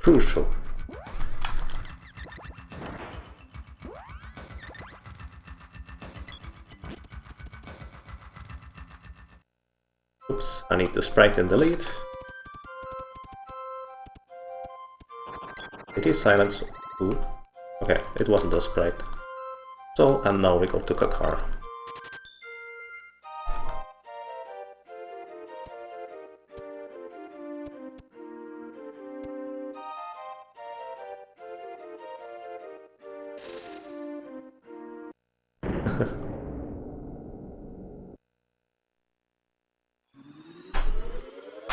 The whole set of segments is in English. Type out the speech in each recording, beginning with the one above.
crucial. Oops, I need the sprite in the lead. It is silence. Ooh. Okay, it wasn't a sprite. So, and now we go to Kakara.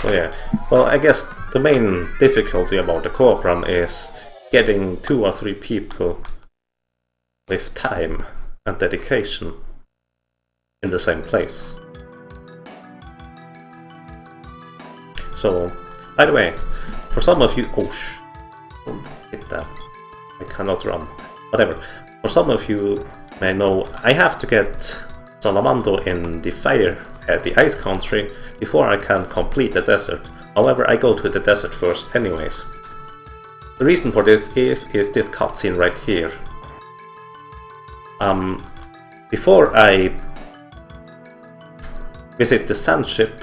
So yeah, well, I guess the main difficulty about the co-op run is getting 2 or 3 people with time and dedication in the same place. So, by the way, for some of you... Oh, don't hit that. I cannot run. Whatever. For some of you may know, I have to get Salamando in the fire at the ice country before I can complete the desert. However, I go to the desert first anyways. The reason for this is this cutscene right here. Before I visit the sand ship,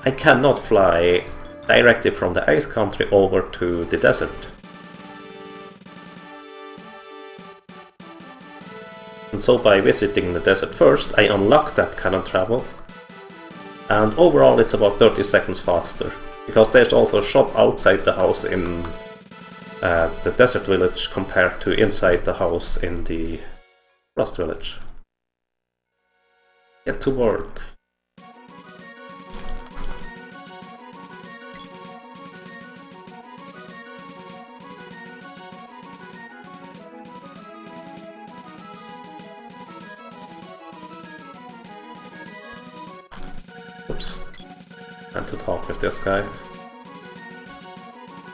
I cannot fly directly from the ice country over to the desert. And so by visiting the desert first, I unlock that kind of travel. And overall it's about 30 seconds faster. Because there's also a shop outside the house in the desert village compared to inside the house in the Rust village. Get to work. Oops. And to talk with this guy.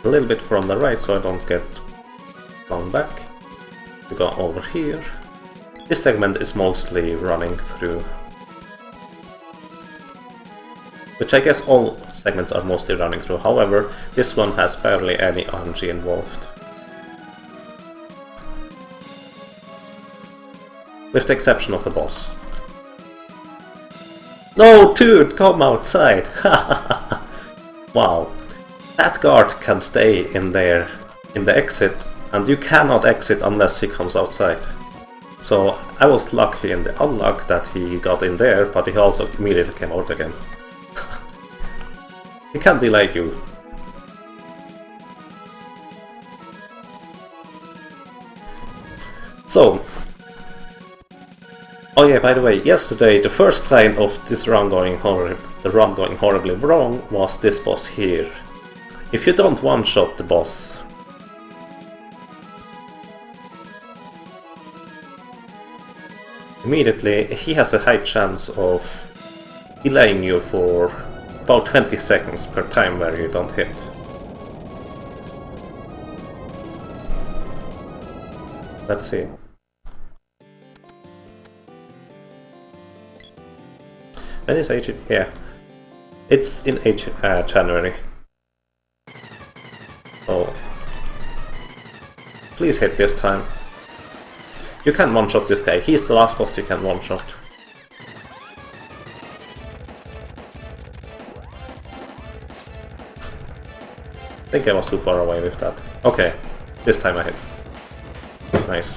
A little bit from the right so I don't get blown back. We go over here. This segment is mostly running through. Which I guess all segments are mostly running through. However, this one has barely any RNG involved. With the exception of the boss. No, dude, come outside! Wow. That guard can stay in there, in the exit, and you cannot exit unless he comes outside. So I was lucky in the unlock that he got in there, but he also immediately came out again. He can't delay you. So, oh yeah, by the way, yesterday the first sign of this run going horribly wrong was this boss here. If you don't one-shot the boss, immediately he has a high chance of delaying you for about 20 seconds per time where you don't hit. Let's see. When is H? Yeah, it's in January. Oh, please hit this time. You can one-shot this guy. He's the last boss you can one-shot. I think I was too far away with that. Okay, this time I hit. Nice.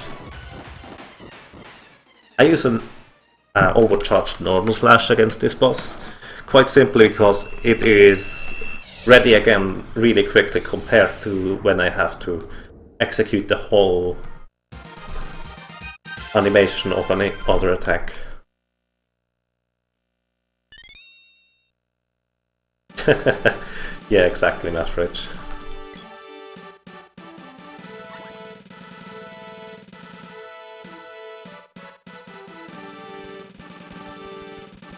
I use an overcharged normal slash against this boss, quite simply because it is ready again really quickly compared to when I have to execute the whole animation of any other attack. Yeah, exactly, Mathridge.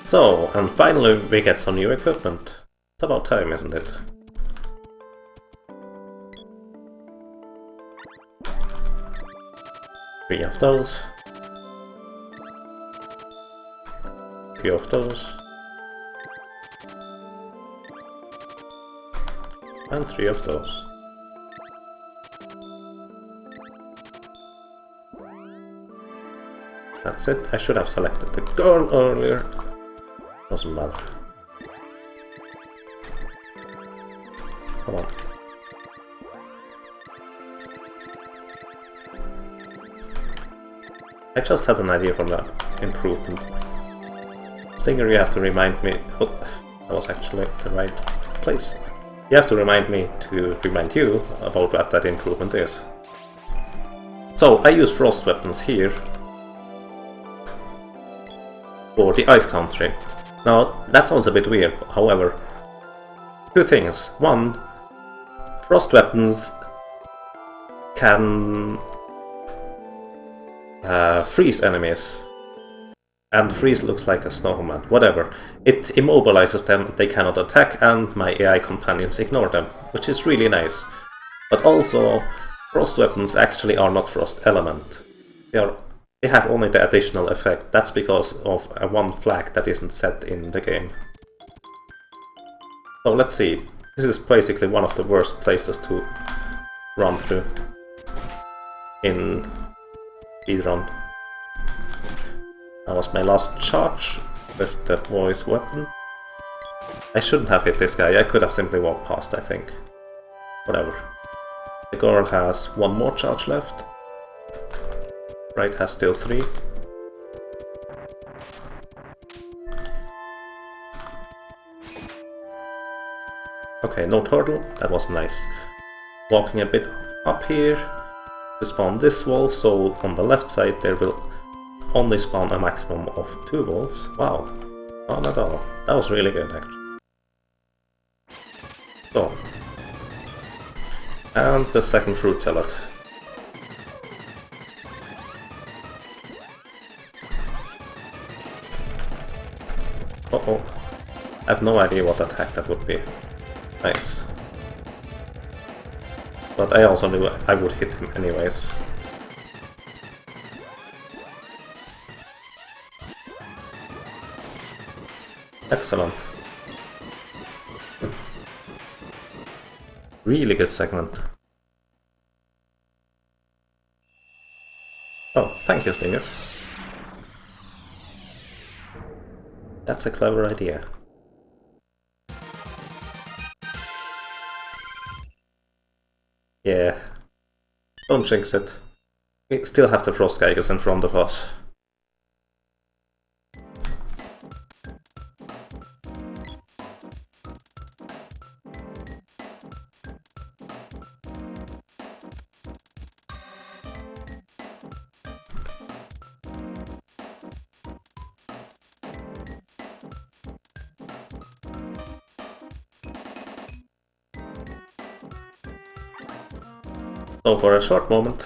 So, and finally we get some new equipment. It's about time, isn't it? Three of those. Three of those. And 3 of those. That's it. I should have selected the girl earlier. Doesn't matter. Come on. I just had an idea for the improvement. Stinger, you have to remind me... Oh, that was actually the right place. You have to remind me to remind you about what that improvement is. So, I use frost weapons here for the ice country. Now, that sounds a bit weird, however, 2 things. One, frost weapons can freeze enemies, and freeze looks like a snowman, whatever. It immobilizes them, they cannot attack, and my AI companions ignore them, which is really nice. But also, frost weapons actually are not frost element. They have only the additional effect. That's because of one flag that isn't set in the game. So let's see. This is basically one of the worst places to run through in Speedrun. That was my last charge with the boy's weapon. I shouldn't have hit this guy. I could have simply walked past, I think. Whatever. The girl has 1 more charge left. Right has still 3. Okay, no turtle. That was nice. Walking a bit up here to spawn this wolf, so on the left side there will only spawn a maximum of 2 wolves. Wow. Not at all. That was really good, actually. So. And the second fruit salad. Uh-oh. I have no idea what attack that would be. Nice. But I also knew I would hit him anyways. Excellent. Really good segment. Oh, thank you, Stinger. That's a clever idea. Yeah. Don't jinx it. We still have the Frost Geigers in front of us. So for a short moment,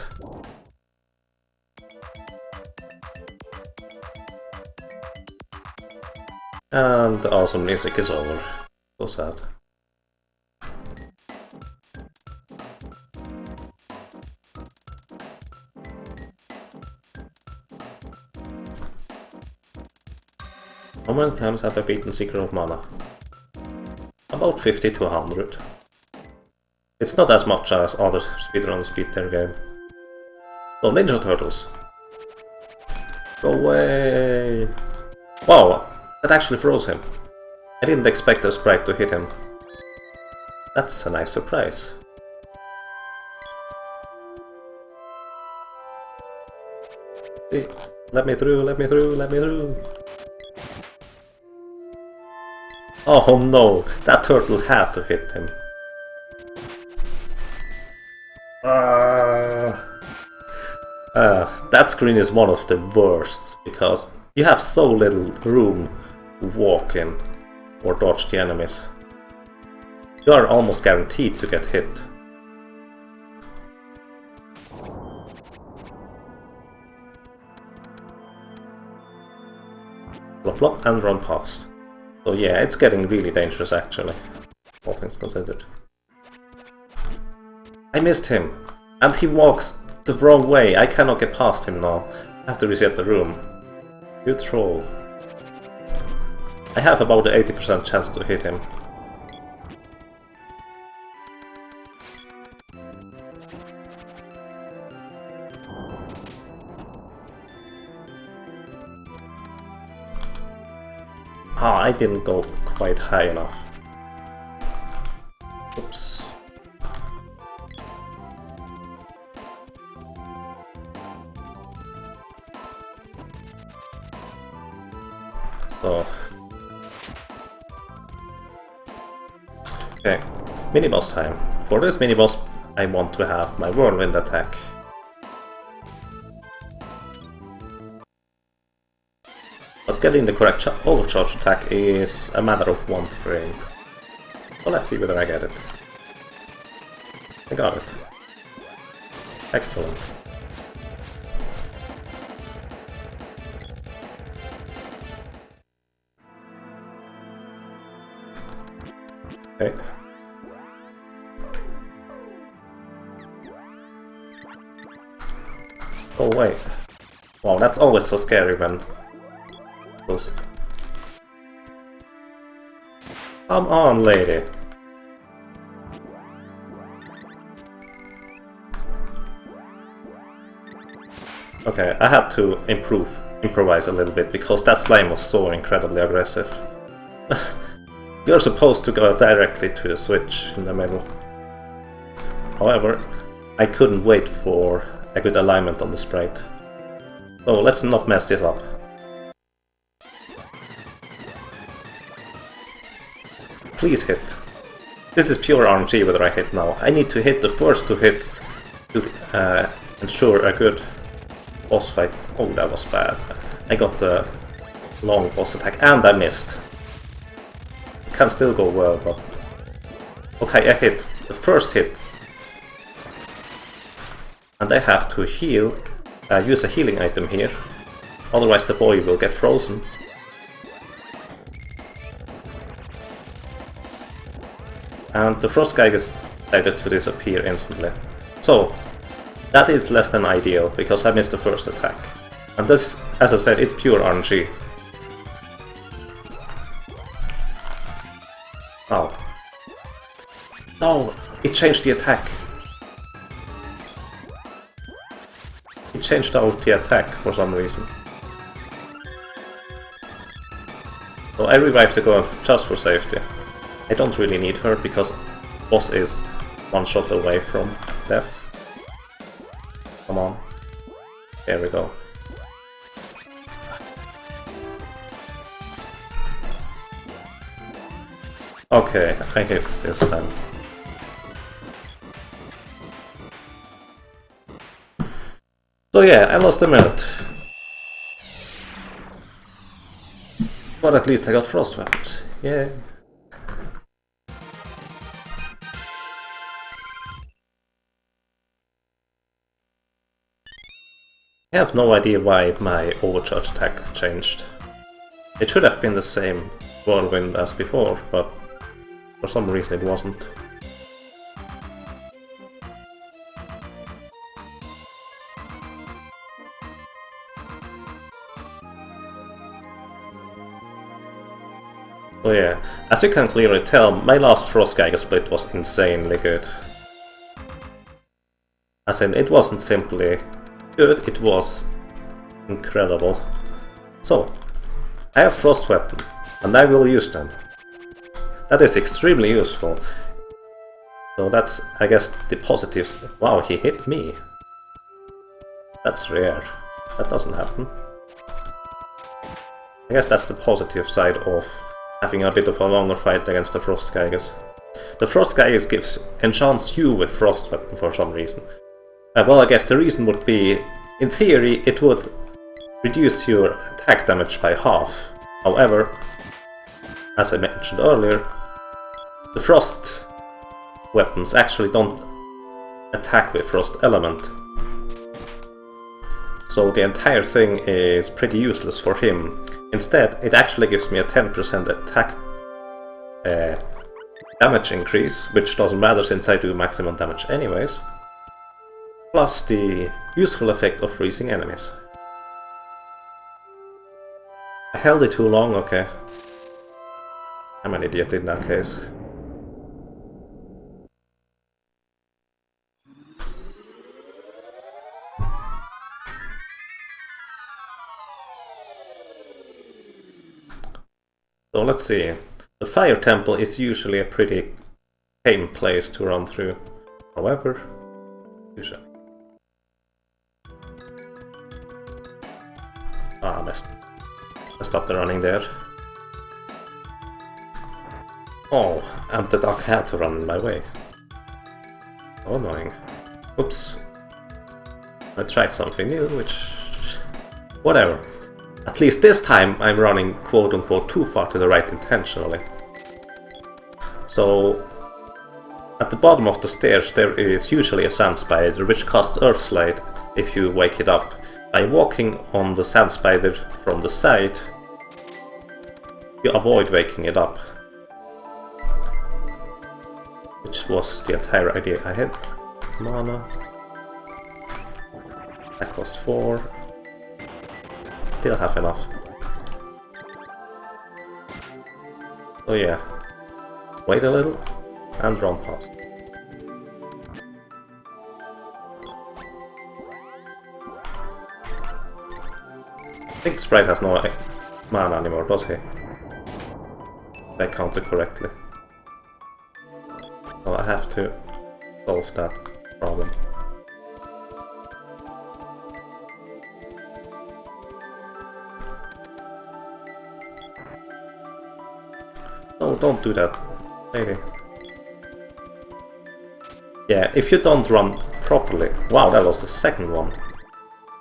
and the awesome music is over. So sad. How many times have I beaten Secret of Mana? About 50 to 100. It's not as much as other speedrunners beat their game. So, Ninja Turtles. Go away! Wow, that actually froze him. I didn't expect the sprite to hit him. That's a nice surprise. See, let me through, let me through, let me through. Oh no, that turtle had to hit him. That screen is one of the worst, because you have so little room to walk in or dodge the enemies. You are almost guaranteed to get hit. Plop plop and run past. So yeah, it's getting really dangerous actually, all things considered. I missed him, and he walks the wrong way. I cannot get past him now. I have to reset the room. You troll. I have about an 80% chance to hit him. I didn't go quite high enough. Oops. So... Okay, mini-boss time. For this mini-boss, I want to have my whirlwind attack. But getting the correct overcharge attack is a matter of one frame. So let's see whether I get it. I got it. Excellent. Okay. Oh wait. Wow, that's always so scary when... those... Come on, lady. Okay, I had to improvise a little bit because that slime was so incredibly aggressive. You're supposed to go directly to the switch in the middle. However, I couldn't wait for a good alignment on the sprite. So let's not mess this up. Please hit. This is pure RNG whether I hit now. I need to hit the first two hits to ensure a good boss fight. Oh, that was bad. I got the long boss attack and I missed. It can still go well, but... Okay, I hit the first hit. And I have to heal, use a healing item here. Otherwise the boy will get frozen. And the frost guy decided to disappear instantly. So, that is less than ideal, because I missed the first attack. And this, as I said, it's pure RNG. Oh. No! It changed the attack! It changed out the attack for some reason. So I revived the girl just for safety. I don't really need her, because boss is one shot away from death. Come on. There we go. Okay, I hit this time. So yeah, I lost a minute. But at least I got frost weapons. Yeah. I have no idea why my overcharge attack changed. It should have been the same whirlwind as before, but for some reason it wasn't. So yeah, as you can clearly tell, my last Frost Geiger split was insanely good. As in, it wasn't simply good, it was incredible. So, I have Frost Weapon, and I will use them. That is extremely useful. So that's, I guess, the positives. Wow, he hit me. That's rare. That doesn't happen. I guess that's the positive side of having a bit of a longer fight against the Frost Geigers. The Frost Geigers enchants you with Frost Weapon for some reason. Well, I guess the reason would be, in theory, it would reduce your attack damage by half. However, as I mentioned earlier, the Frost weapons actually don't attack with Frost Element. So the entire thing is pretty useless for him. Instead, it actually gives me a 10% attack damage increase, which doesn't matter since I do maximum damage anyways. Plus the useful effect of freezing enemies. I held it too long, okay. I'm an idiot in that case. So let's see. The Fire Temple is usually a pretty tame place to run through. However, usually. Ah, messed up the running there. Oh, and the duck had to run in my way. So annoying. Oops. I tried something new, which... whatever. At least this time I'm running quote-unquote too far to the right intentionally. So, at the bottom of the stairs there is usually a sand spider which casts Earthslide if you wake it up. By walking on the sand spider from the side, you avoid waking it up. Which was the entire idea I had. Mana. That costs 4. Still have enough. So yeah. Wait a little and run past. I think Sprite has no mana anymore, does he? If I counted correctly. So I have to solve that problem. No, don't do that, maybe. Yeah, if you don't run properly... Wow, that was the second one.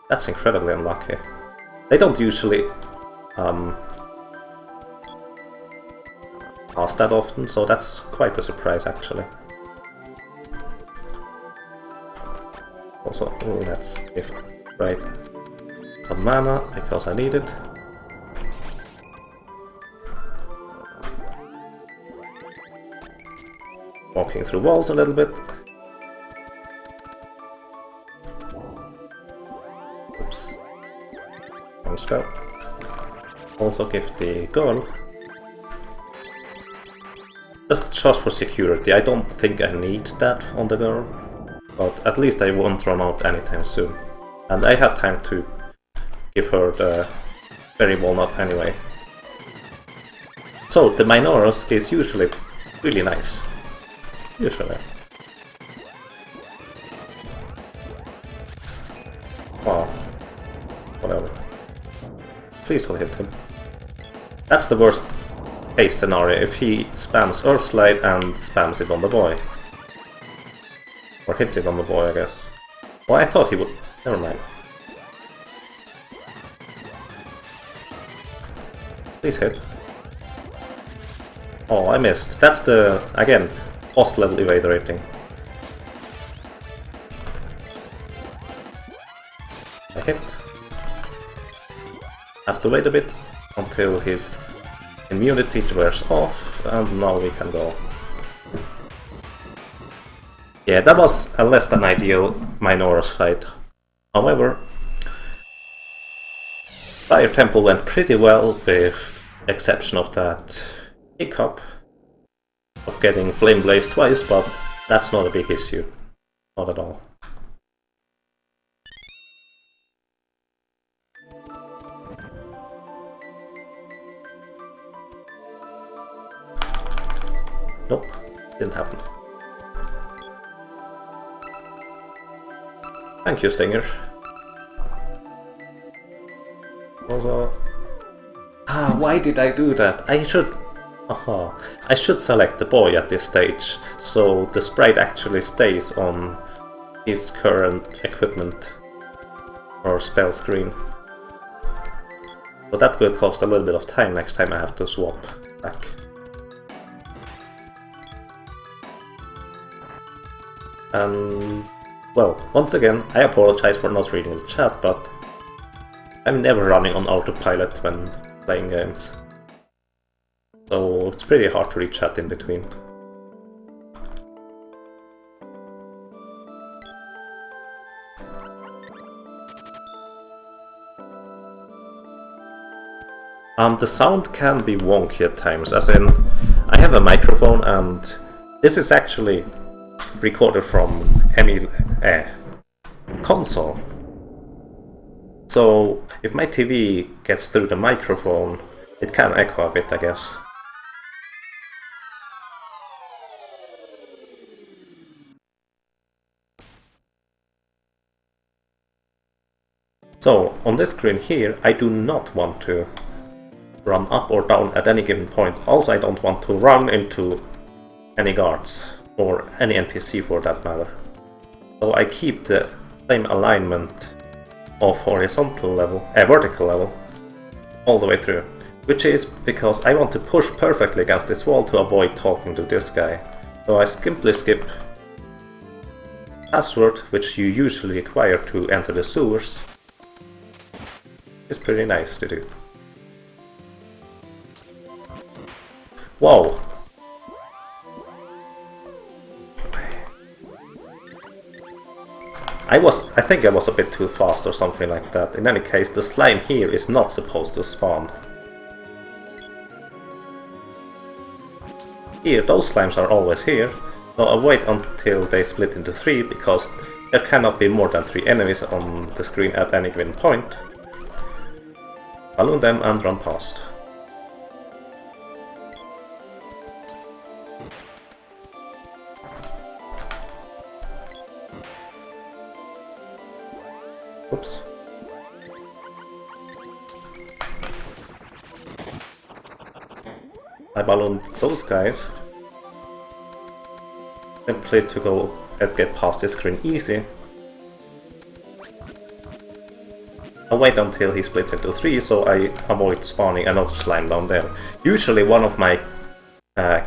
That's incredibly unlucky. They don't usually pass that often, so that's quite a surprise actually. Also, let's give right some mana because I need it. Walking through walls a little bit. Oops. Wrong spell. Also give the girl. Just for security, I don't think I need that on the girl. But at least I won't run out anytime soon. And I had time to give her the berry walnut anyway. So the Minoros is usually really nice. Usually. Oh. Whatever. Please don't hit him. That's the worst case scenario if he spams Earthslide and spams it on the boy. Or hits it on the boy, I guess. Well, I thought he would... Never mind. Please hit. Oh, I missed. That's the, again, boss level evade rating. I hit. Have to wait a bit until his immunity wears off, and now we can go. Yeah, that was a less than ideal Minoros fight. However, Fire Temple went pretty well, with exception of that hiccup of getting Flame Blaze twice, but that's not a big issue. Not at all. Nope, didn't happen. Thank you, Stinger. Also... Ah, why did I do that? I should... Aha. I should select the boy at this stage, so the sprite actually stays on his current equipment or spell screen. But that will cost a little bit of time next time I have to swap back. Well, once again, I apologize for not reading the chat, but I'm never running on autopilot when playing games. So it's pretty hard to read chat in between. The sound can be wonky at times, as in, I have a microphone and this is actually recorded from console. So if my TV gets through the microphone, it can echo a bit, I guess. So on this screen here, I do not want to run up or down at any given point. Also, I don't want to run into any guards or any NPC for that matter. So I keep the same alignment of horizontal level, vertical level, all the way through. Which is because I want to push perfectly against this wall to avoid talking to this guy. So I simply skip password, which you usually require to enter the sewers. It's pretty nice to do. Whoa! I think I was a bit too fast or something like that. In any case, the slime here is not supposed to spawn. Here, those slimes are always here, so I'll wait until they split into 3, because there cannot be more than 3 enemies on the screen at any given point. Balloon them and run past. Oops. I ballooned those guys simply to go and get past this screen easy. I'll wait until he splits into 3 so I avoid spawning another slime down there. Usually one of my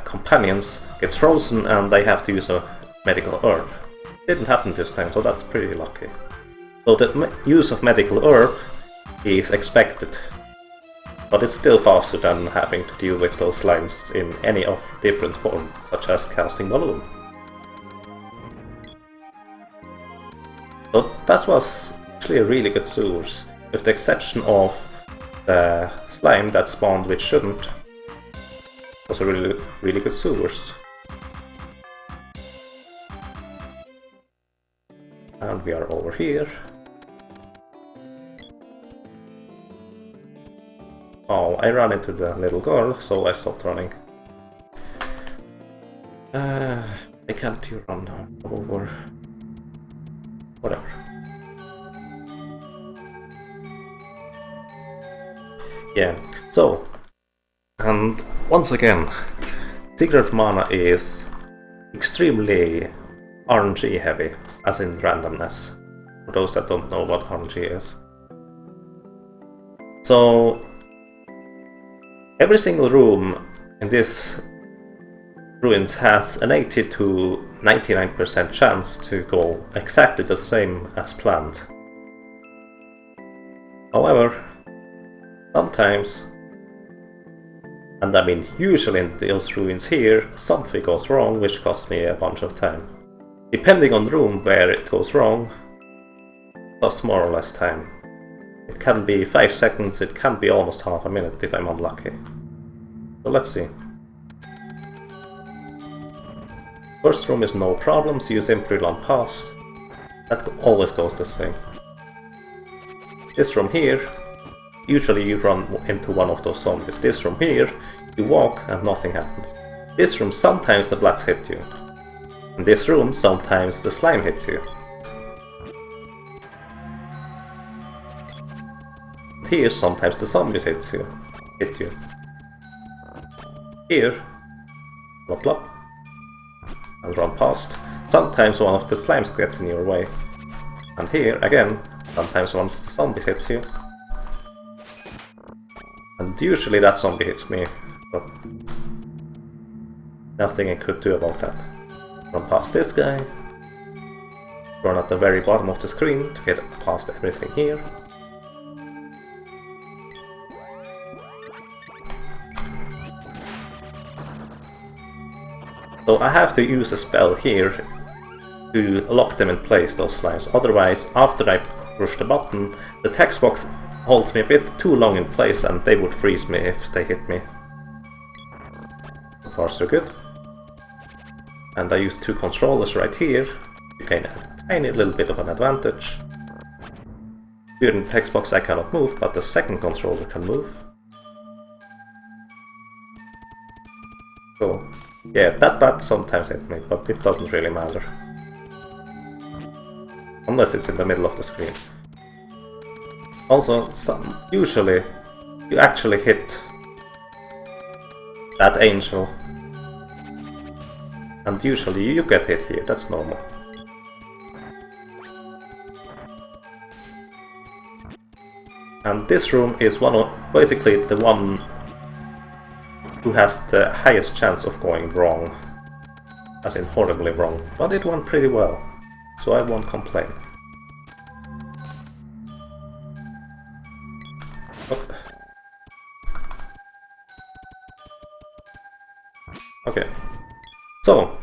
companions gets frozen and I have to use a medical herb. Didn't happen this time, so that's pretty lucky. So the use of medical herb is expected, but it's still faster than having to deal with those slimes in any of different forms, such as casting balloon. So that was actually a really good sewers, with the exception of the slime that spawned which shouldn't. It was a really good sewers. And we are over here. Oh, I ran into the little girl, so I stopped running. I can't you run over? Whatever. Yeah, so, and once again, Secret Mana is extremely RNG heavy, as in randomness, for those that don't know what RNG is. So, every single room in this ruins has an 80 to 99% chance to go exactly the same as planned. However, sometimes, and I mean usually in those ruins here, something goes wrong which costs me a bunch of time. Depending on the room where it goes wrong, it costs more or less time. It can be 5 seconds, it can be almost half a minute if I'm unlucky. So let's see. First room is no problem, so you simply run past. That always goes the same. This room here, usually you run into one of those zombies. This room here, you walk and nothing happens. This room, sometimes the blats hit you. In this room, sometimes the slime hits you. Here, sometimes the zombies hit you. Here, plop plop, and run past. Sometimes one of the slimes gets in your way. And here, again, sometimes one of the zombies hits you. And usually that zombie hits me, but nothing I could do about that. Run past this guy. Run at the very bottom of the screen to get past everything here. So I have to use a spell here to lock them in place, those slimes. Otherwise, after I push the button, the text box holds me a bit too long in place and they would freeze me if they hit me. So far so good. And I use 2 controllers right here to gain a tiny little bit of an advantage. Here in the text box I cannot move, but the second controller can move. So yeah, that bat sometimes hit me, but it doesn't really matter. Unless it's in the middle of the screen. Also, usually you actually hit that angel. And usually you get hit here, that's normal. And this room is basically the one who has the highest chance of going wrong. As in horribly wrong. But it went pretty well, so I won't complain. Okay. So,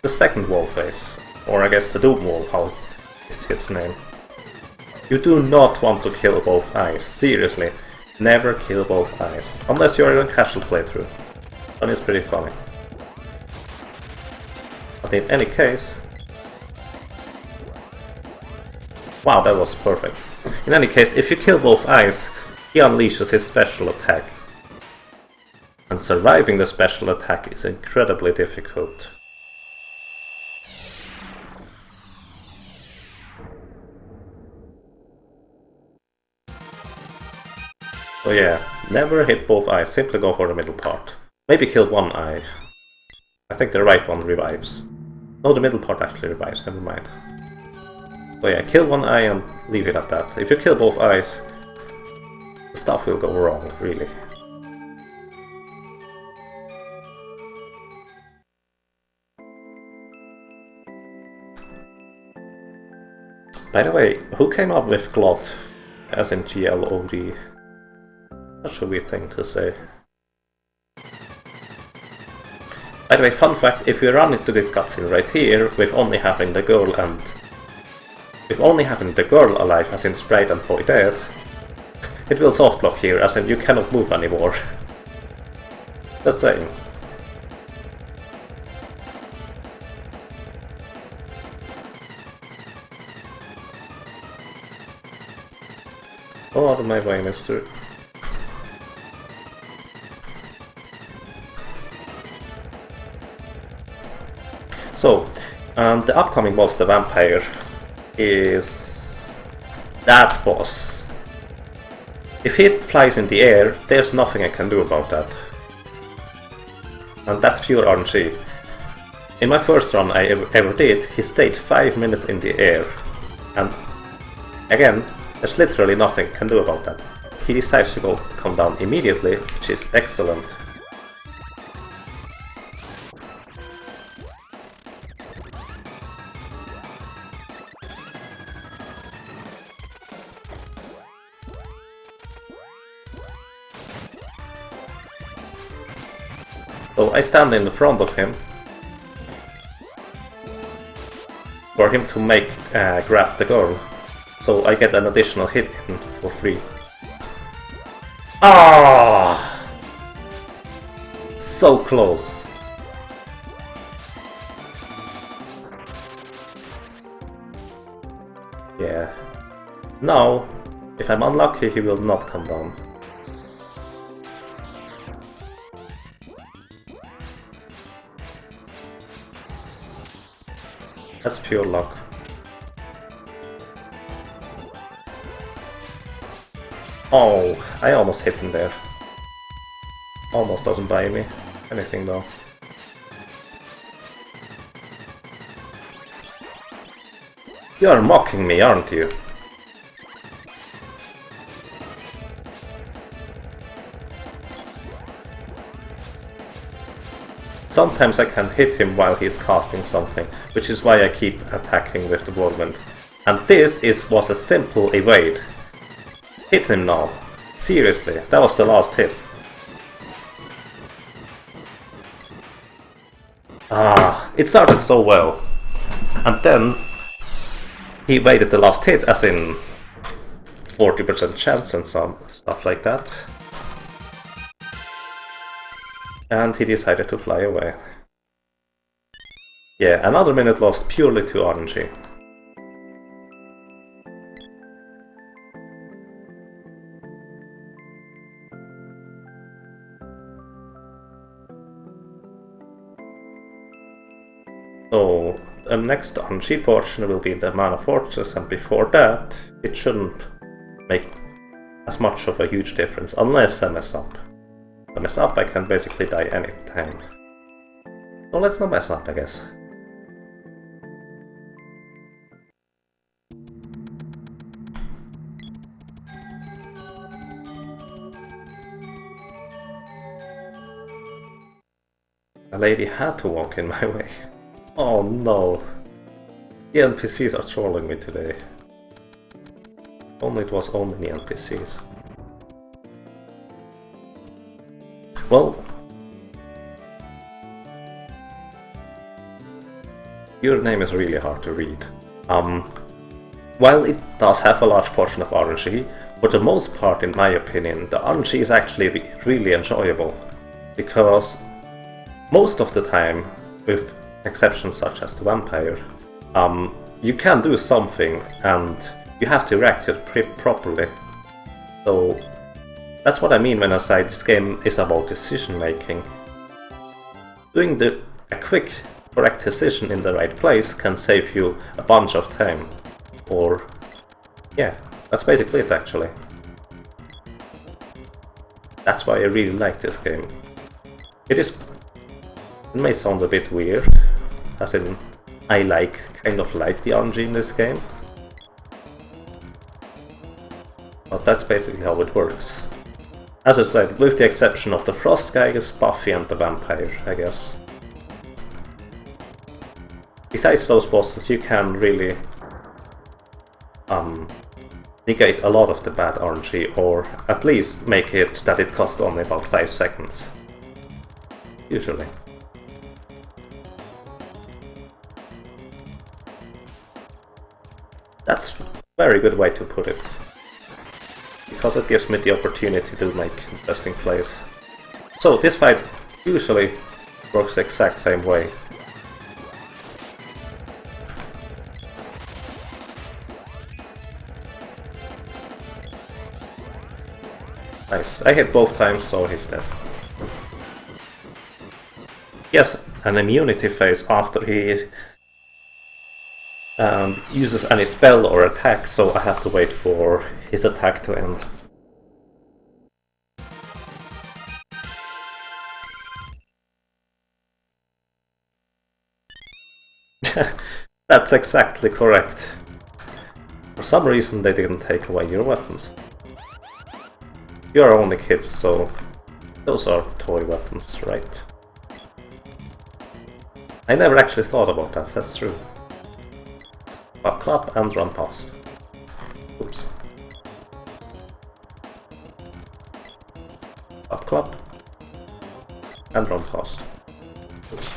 the second wall phase, or I guess the Doom wall, how is its name. You do not want to kill both eyes, seriously. Never kill both eyes, unless you're in a casual playthrough. Then it's pretty funny. But in any case... Wow, that was perfect. In any case, if you kill both eyes, he unleashes his special attack. And surviving the special attack is incredibly difficult. So yeah, never hit both eyes, simply go for the middle part. Maybe kill one eye. I think the right one revives. No, the middle part actually revives, never mind. So yeah, kill one eye and leave it at that. If you kill both eyes, stuff will go wrong, really. By the way, who came up with GLOD, as in GLOD? Such a weird thing to say. By the way, fun fact, if you run into this cutscene right here, with only having the girl alive, as in Sprite and Boy dead, it will soft block here, as in you cannot move anymore. Just saying. Go out of my way, mister. So, the upcoming boss, the vampire, is that boss. If he flies in the air, there's nothing I can do about that. And that's pure RNG. In my first run I ever did, he stayed 5 minutes in the air. And again, there's literally nothing I can do about that. He decides to come down immediately, which is excellent. So I stand in the front of him for him to grab the girl, so I get an additional hit in for free. Ah, so close. Yeah. Now, if I'm unlucky, he will not come down. That's pure luck. Oh, I almost hit him there. Almost doesn't buy me anything though. You're mocking me, aren't you? Sometimes I can hit him while he's casting something, which is why I keep attacking with the whirlwind. And this was a simple evade. Hit him now. Seriously, that was the last hit. Ah, it started so well. And then he evaded the last hit, as in 40% chance and some stuff like that. And he decided to fly away. Yeah, another minute lost purely to RNG. So the next RNG portion will be the Mana Fortress, and before that it shouldn't make as much of a huge difference, unless I mess up. If I mess up, I can basically die any time. So let's not mess up, I guess. A lady had to walk in my way. Oh no. The NPCs are trolling me today. Only it was only NPCs. Well, your name is really hard to read. While it does have a large portion of RNG, for the most part, in my opinion, the RNG is actually really enjoyable. Because most of the time, with exceptions such as the vampire, you can do something and you have to react to it properly. So that's what I mean when I say this game is about decision making. Doing a quick, correct decision in the right place can save you a bunch of time. Or, yeah, that's basically it actually. That's why I really like this game. It may sound a bit weird, as in I kind of like the RNG in this game. But that's basically how it works. As I said, with the exception of the Frost guys, Buffy and the Vampire, I guess. Besides those bosses, you can really negate a lot of the bad RNG, or at least make it that it costs only about 5 seconds. Usually. That's a very good way to put it. Because it gives me the opportunity to make interesting plays. So this fight usually works the exact same way. Nice, I hit both times, so he's dead. Yes, an immunity phase after he uses any spell or attack, so I have to wait for his attack to end. That's exactly correct. For some reason they didn't take away your weapons. You are only kids, so those are toy weapons, right? I never actually thought about that, that's true. Up clap and run past. Oops. Up clap and run past. Oops.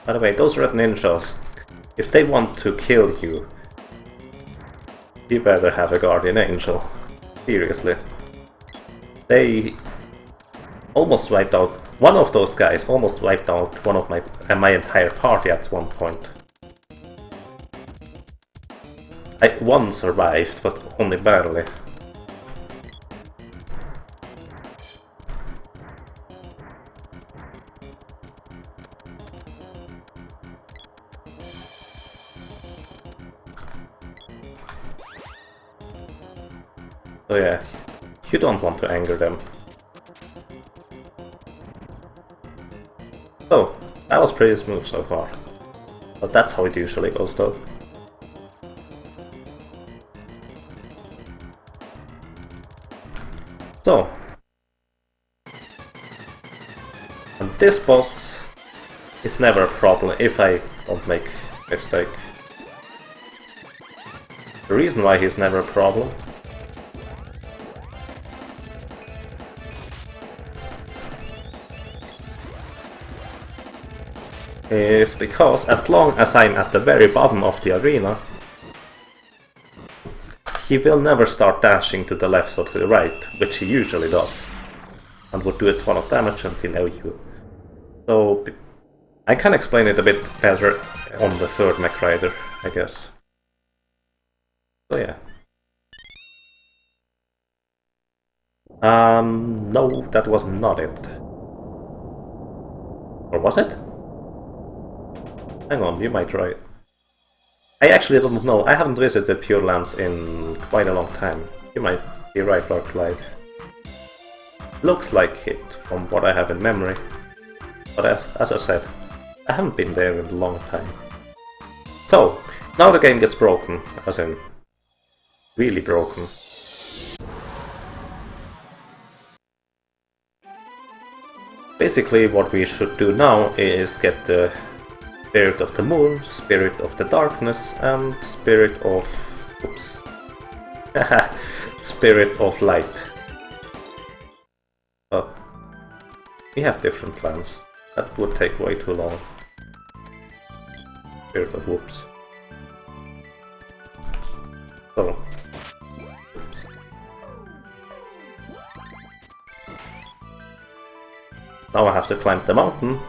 By the way, those red ninjas, if they want to kill you, you better have a guardian angel. Seriously. They almost wiped out, one of those guys almost wiped out one of my entire party at one point. One survived, but only barely. So yeah, you don't want to anger them. So, that was pretty smooth so far. But that's how it usually goes though. So, and this boss is never a problem if I don't make a mistake. The reason why he's never a problem is because as long as I'm at the very bottom of the arena, he will never start dashing to the left or to the right, which he usually does, and would do a ton of damage until now you. So I can explain it a bit better on the third mech rider, I guess. So yeah. No, that was not it. Or was it? Hang on, you might try it. I actually don't know. I haven't visited Pure Lands in quite a long time. You might be right, Dark Light. Looks like it from what I have in memory. But as I said, I haven't been there in a long time. So, now the game gets broken, as in really broken. Basically what we should do now is get the Spirit of the Moon, Spirit of the Darkness, and Spirit of... oops. Spirit of Light. But we have different plans. That would take way too long. Spirit of whoops. So... oops. Now I have to climb the mountain.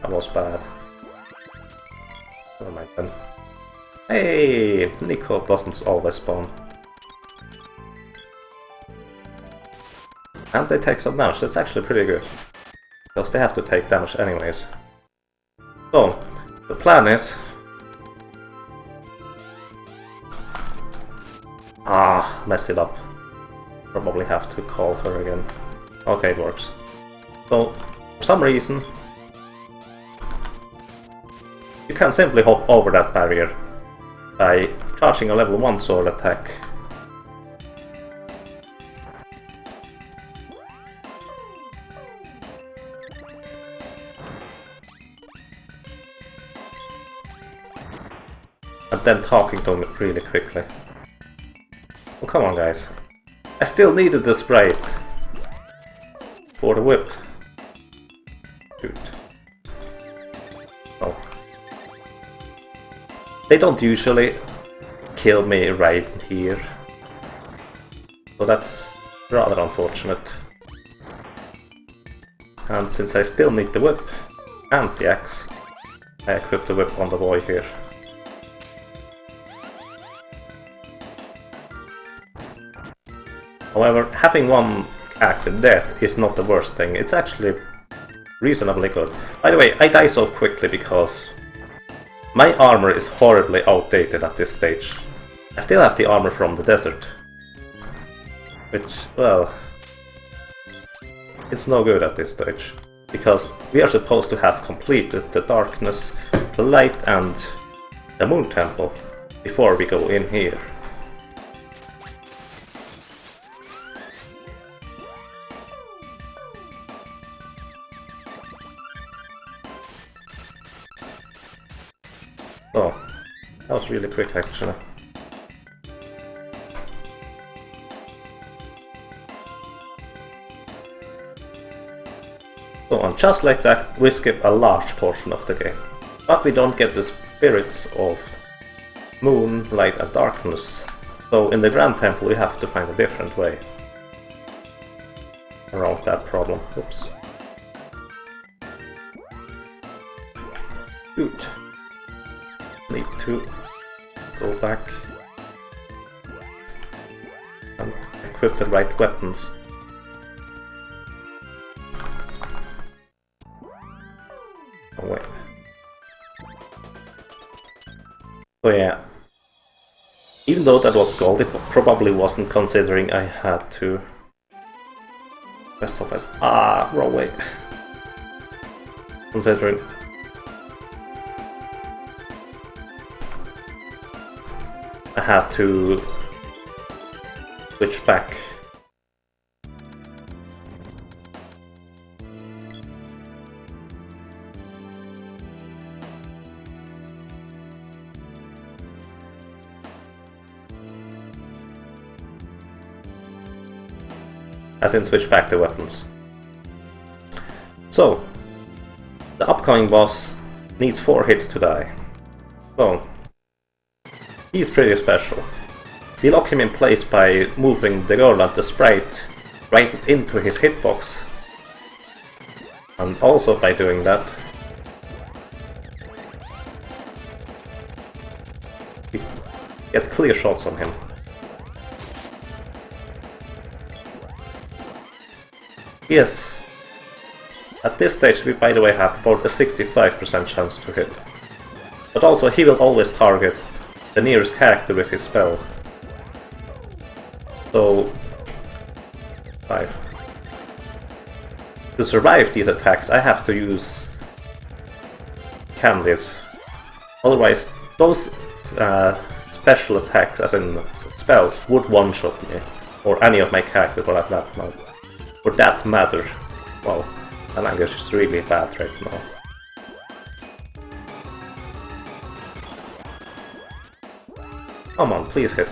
That was bad. Never mind then. Hey! Nico doesn't always spawn. And they take some damage, that's actually pretty good. Because they have to take damage anyways. So, the plan is... ah, messed it up. Probably have to call her again. Okay, it works. So, for some reason, you can simply hop over that barrier by charging a level 1 sword attack. And then talking to him really quickly. Oh, come on, guys. I still needed the sprite for the whip. Shoot. Oh. They don't usually kill me right here. So that's rather unfortunate. And since I still need the whip and the axe, I equip the whip on the boy here. However, having one active death is not the worst thing, it's actually reasonably good. By the way, I die so quickly because my armor is horribly outdated at this stage. I still have the armor from the desert. Which, well... it's no good at this stage. Because we are supposed to have completed the darkness, the light and the moon temple before we go in here. Oh, that was really quick actually. So, and just like that, we skip a large portion of the game. But we don't get the spirits of moon, light and darkness. So in the Grand Temple we have to find a different way around that problem. Oops. Good. Need to go back and equip the right weapons. Oh wait. So yeah, even though that was gold, it probably wasn't considering I had to rest of us. Ah, wrong way. Considering I had to switch back. As in switch back the weapons. So, the upcoming boss needs 4 hits to die. So, he's pretty special. We lock him in place by moving the girl and the sprite right into his hitbox. And also by doing that, get clear shots on him. Yes. At this stage we by the way have about a 65% chance to hit. But also he will always target the nearest character with his spell. So 5. To survive these attacks I have to use candies. Otherwise those special attacks, as in spells, would one-shot me. Or any of my characters for that matter. For that matter. Well, my language is really bad right now. Come on, please hit.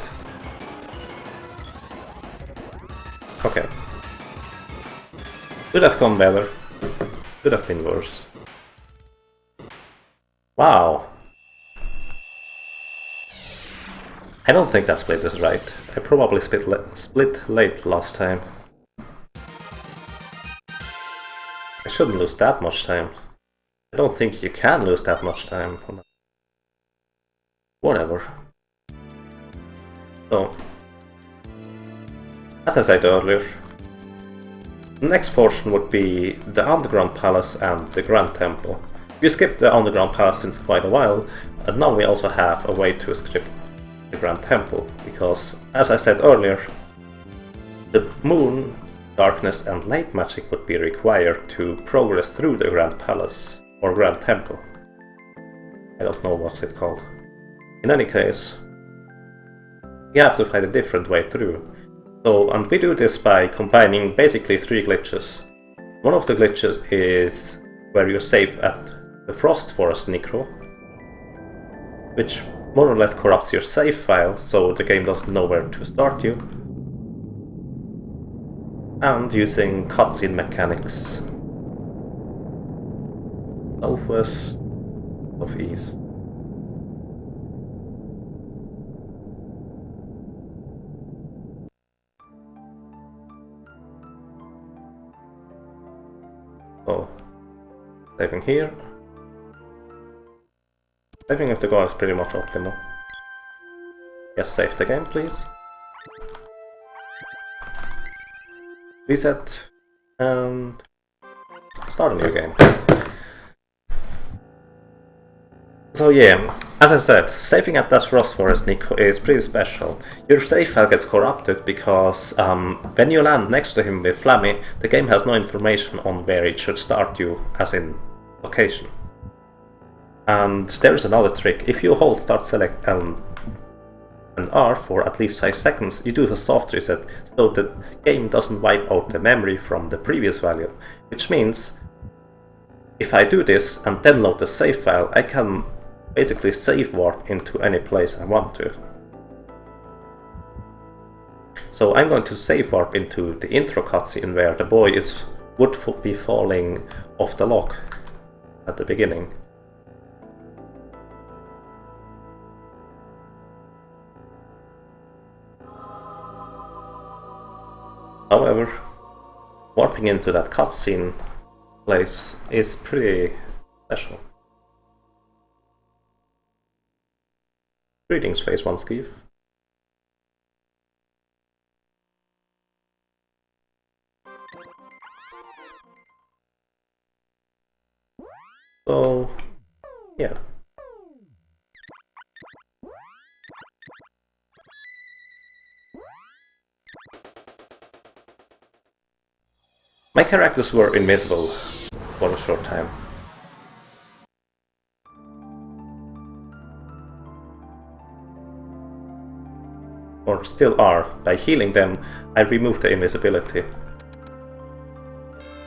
Okay. Could have gone better. Could have been worse. Wow. I don't think that split is right. I probably split late last time. I shouldn't lose that much time. I don't think you can lose that much time. Whatever. So, as I said earlier, the next portion would be the Underground Palace and the Grand Temple. We skipped the Underground Palace since quite a while, and now we also have a way to skip the Grand Temple, because, as I said earlier, the moon, darkness and light magic would be required to progress through the Grand Palace, or Grand Temple. I don't know what's it called. In any case, you have to find a different way through. So, and we do this by combining basically 3 glitches. One of the glitches is where you save at the Frost Forest Necro, which more or less corrupts your save file, so the game doesn't know where to start you. And using cutscene mechanics. Southwest, southeast. So, saving here. Saving if the goal is pretty much optimal. Yes, save the game, please. Reset and start a new game. So yeah, as I said, saving at that Frost Forest Nico is pretty special. Your save file gets corrupted because when you land next to him with Flammy, the game has no information on where it should start you, as in location. And there is another trick. If you hold start select and R for at least 5 seconds, you do a soft reset, so the game doesn't wipe out the memory from the previous value. Which means, if I do this and then load the save file, I can basically save warp into any place I want to. So I'm going to save warp into the intro cutscene where the boy would be falling off the log at the beginning. However, warping into that cutscene place is pretty special. Greetings, Phase 1 Skeef. So, yeah. My characters were invisible for a short time. Or still are. By healing them, I remove the invisibility.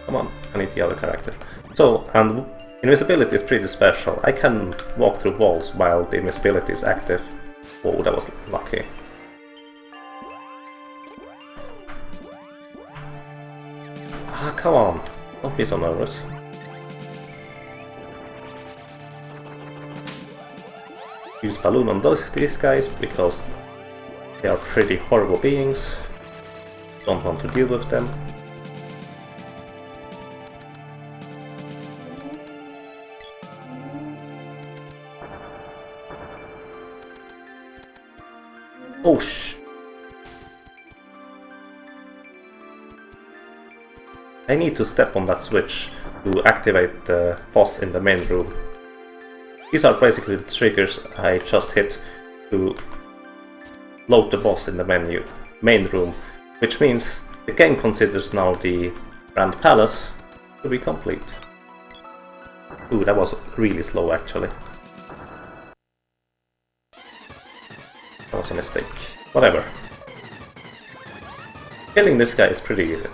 Come on, I need the other character. So, and invisibility is pretty special. I can walk through walls while the invisibility is active. Whoa, that was lucky. Ah, come on. Don't be so nervous. Use balloon on these guys because they are pretty horrible beings. Don't want to deal with them. Oh I need to step on that switch to activate the boss in the main room. These are basically the triggers I just hit to load the boss in the main room, which means the game considers now the Grand Palace to be complete. Ooh, that was really slow actually. That was a mistake. Whatever. Killing this guy is pretty easy.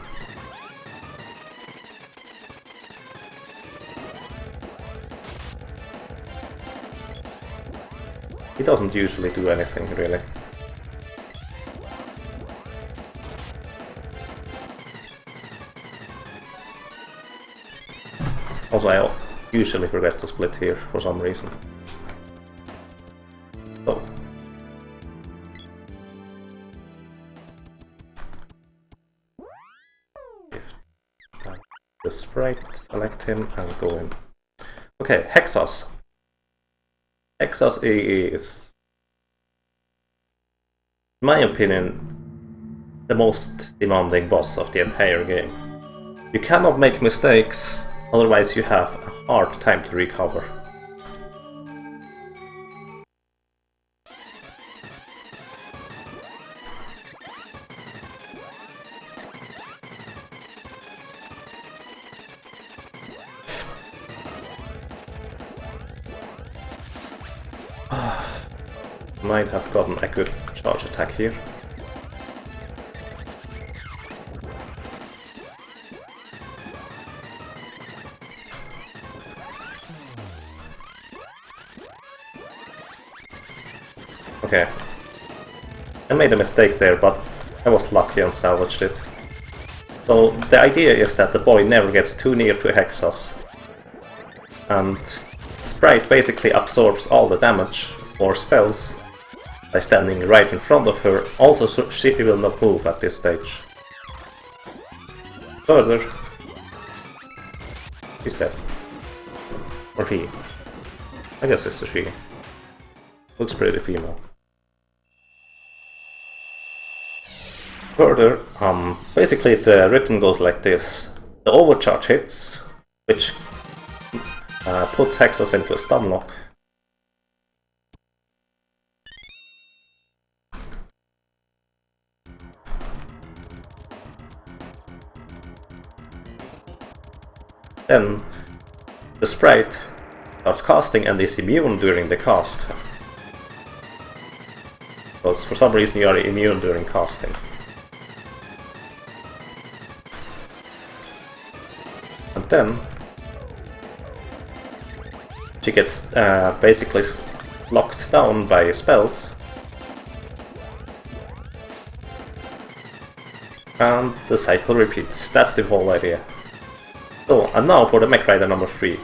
He doesn't usually do anything, really. Also, I usually forget to split here for some reason. So. If the sprite, select him and go in. Okay, Hexos. Hexos is, in my opinion, the most demanding boss of the entire game. You cannot make mistakes, otherwise you have a hard time to recover. Might have gotten a good charge attack here. Okay. I made a mistake there, but I was lucky and salvaged it. So the idea is that the boy never gets too near to Hexos. And Sprite basically absorbs all the damage or spells by standing right in front of her, also so she will not move at this stage. Further, he's dead. Or he. I guess it's a she. Looks pretty female. Further, basically the rhythm goes like this. The overcharge hits, which puts Hexos into a stun lock. Then the sprite starts casting and is immune during the cast. Because for some reason you are immune during casting. And then she gets basically locked down by spells. And the cycle repeats. That's the whole idea. So, and now for the Mech Rider number 3.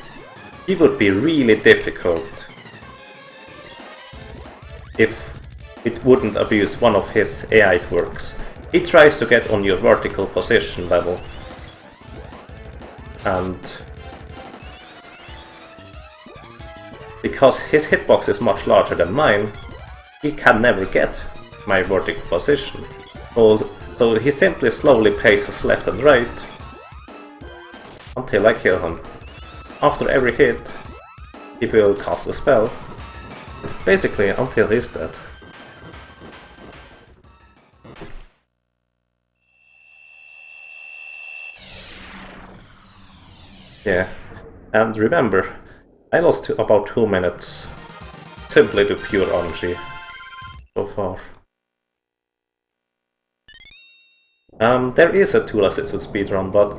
He would be really difficult if it wouldn't abuse one of his AI quirks. He tries to get on your vertical position level. And because his hitbox is much larger than mine, he can never get my vertical position. So he simply slowly paces left and right until I kill him. After every hit, he will cast a spell, basically until he's dead. Yeah, and remember, I lost about 2 minutes simply to pure RNG so far. There is a tool-assisted speedrun, but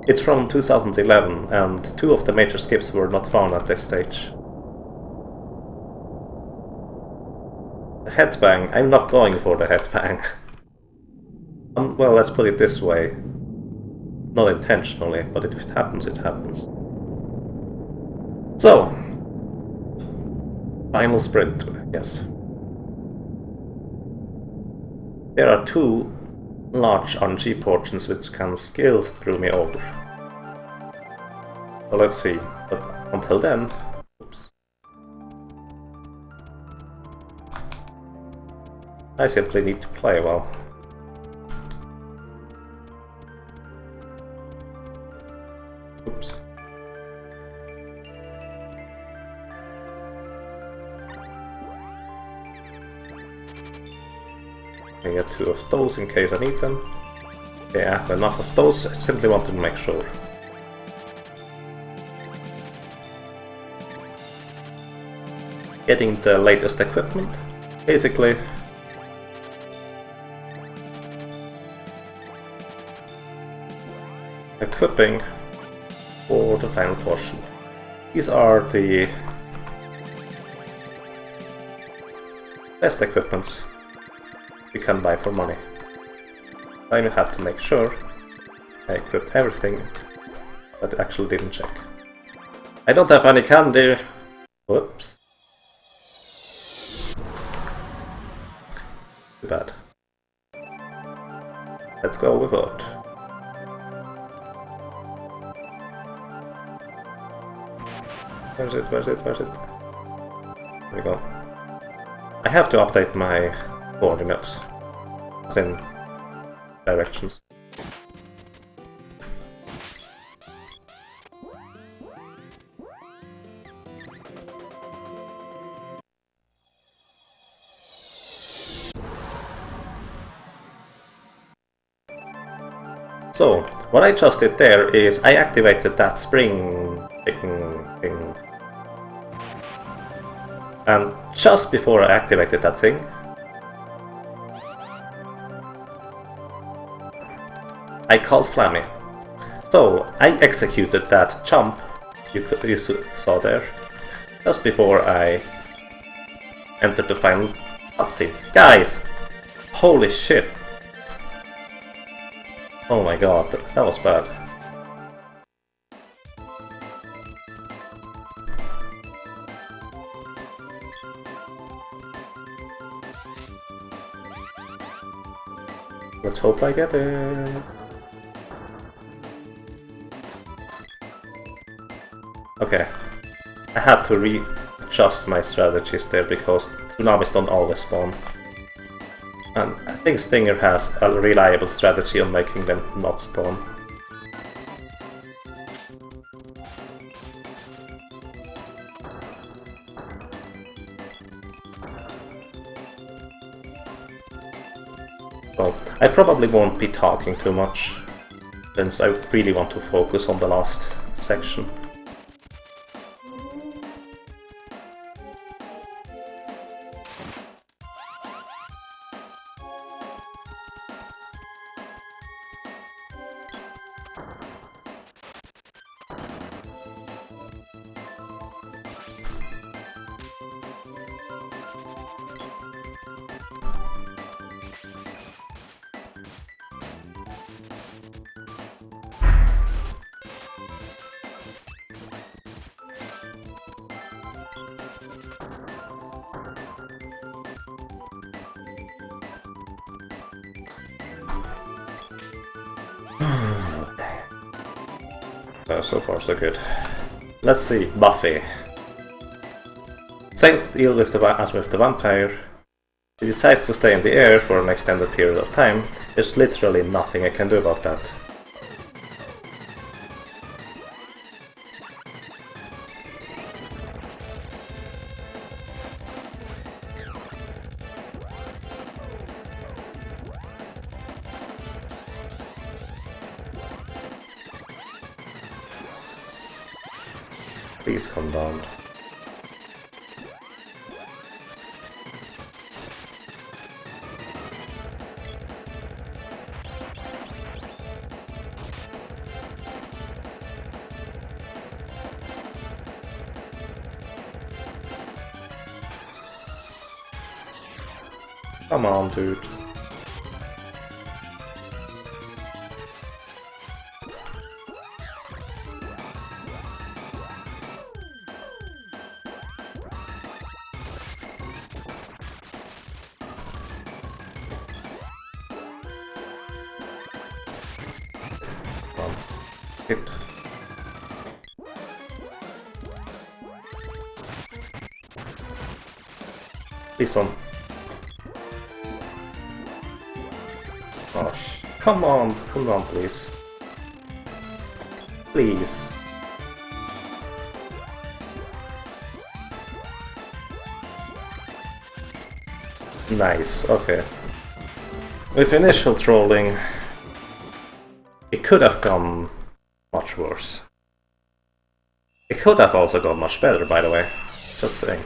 it's from 2011, and 2 of the major skips were not found at this stage. The headbang, I'm not going for the headbang. Well, let's put it this way. Not intentionally, but if it happens, it happens. So, final sprint, yes. There are 2 large RNG portions which can skill through me over. So let's see, but until then, oops. I simply need to play well. Oops. I get 2 of those in case I need them. Okay, I have enough of those, I simply wanted to make sure. Getting the latest equipment, basically. Equipping for the final portion. These are the best equipments you can buy for money. I have to make sure I equip everything that I actually didn't check. I don't have any candy. Whoops. Too bad. Let's go with it. Where's it? Where's it? Where's it? There we go. I have to update my coordinates. As in directions. So, what I just did there is I activated that spring thing. And just before I activated that thing, I called Flammy. So, I executed that jump you saw there, just before I entered the final cutscene. Guys! Holy shit! Oh my god, that was bad. Let's hope I get it. Okay, I had to readjust my strategies there because tsunamis don't always spawn. And I think Stinger has a reliable strategy on making them not spawn. So, I probably won't be talking too much, since I really want to focus on the last section. So far so good. Let's see, Buffy. Same deal with as with the vampire. He decides to stay in the air for an extended period of time. There's literally nothing I can do about that. Please come down. Come on, dude. Hit. Please don't. Come on, please. Please. Nice, okay. With initial trolling, it could have gone much worse. It could have also gone much better, by the way. Just saying.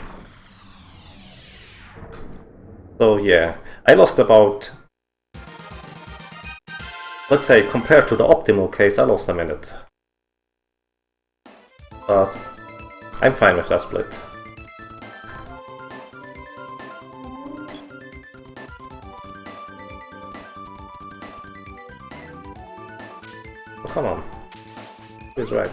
So yeah, I lost about... Let's say, compared to the optimal case, I lost a minute. But I'm fine with that split. Oh, come on. He's right.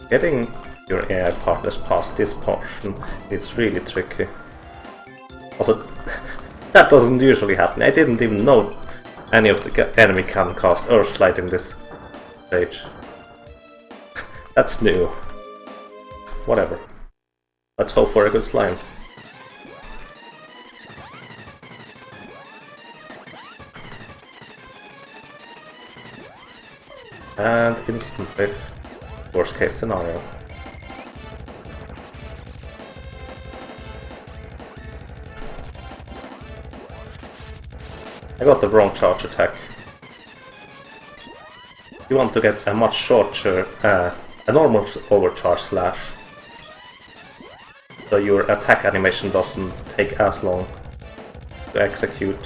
Getting your AI partners past this portion is really tricky. Also, that doesn't usually happen. I didn't even know any of the enemy can cast Earthlight in this stage. That's new. Whatever. Let's hope for a good slime. And instantly. Worst case scenario. I got the wrong charge attack. You want to get a much shorter, a normal overcharge slash. So your attack animation doesn't take as long to execute.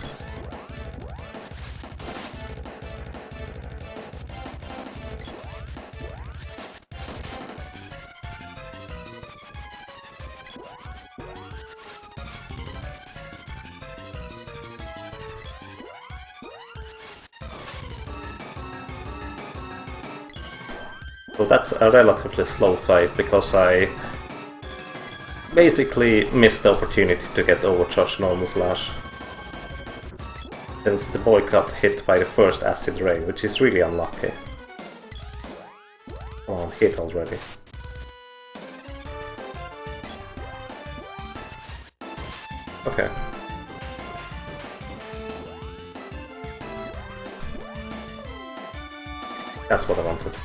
So that's a relatively slow fight, because I basically missed the opportunity to get overcharged normal slash. Since the boy got hit by the first acid ray, which is really unlucky. Oh, I'm hit already. Okay. That's what I wanted.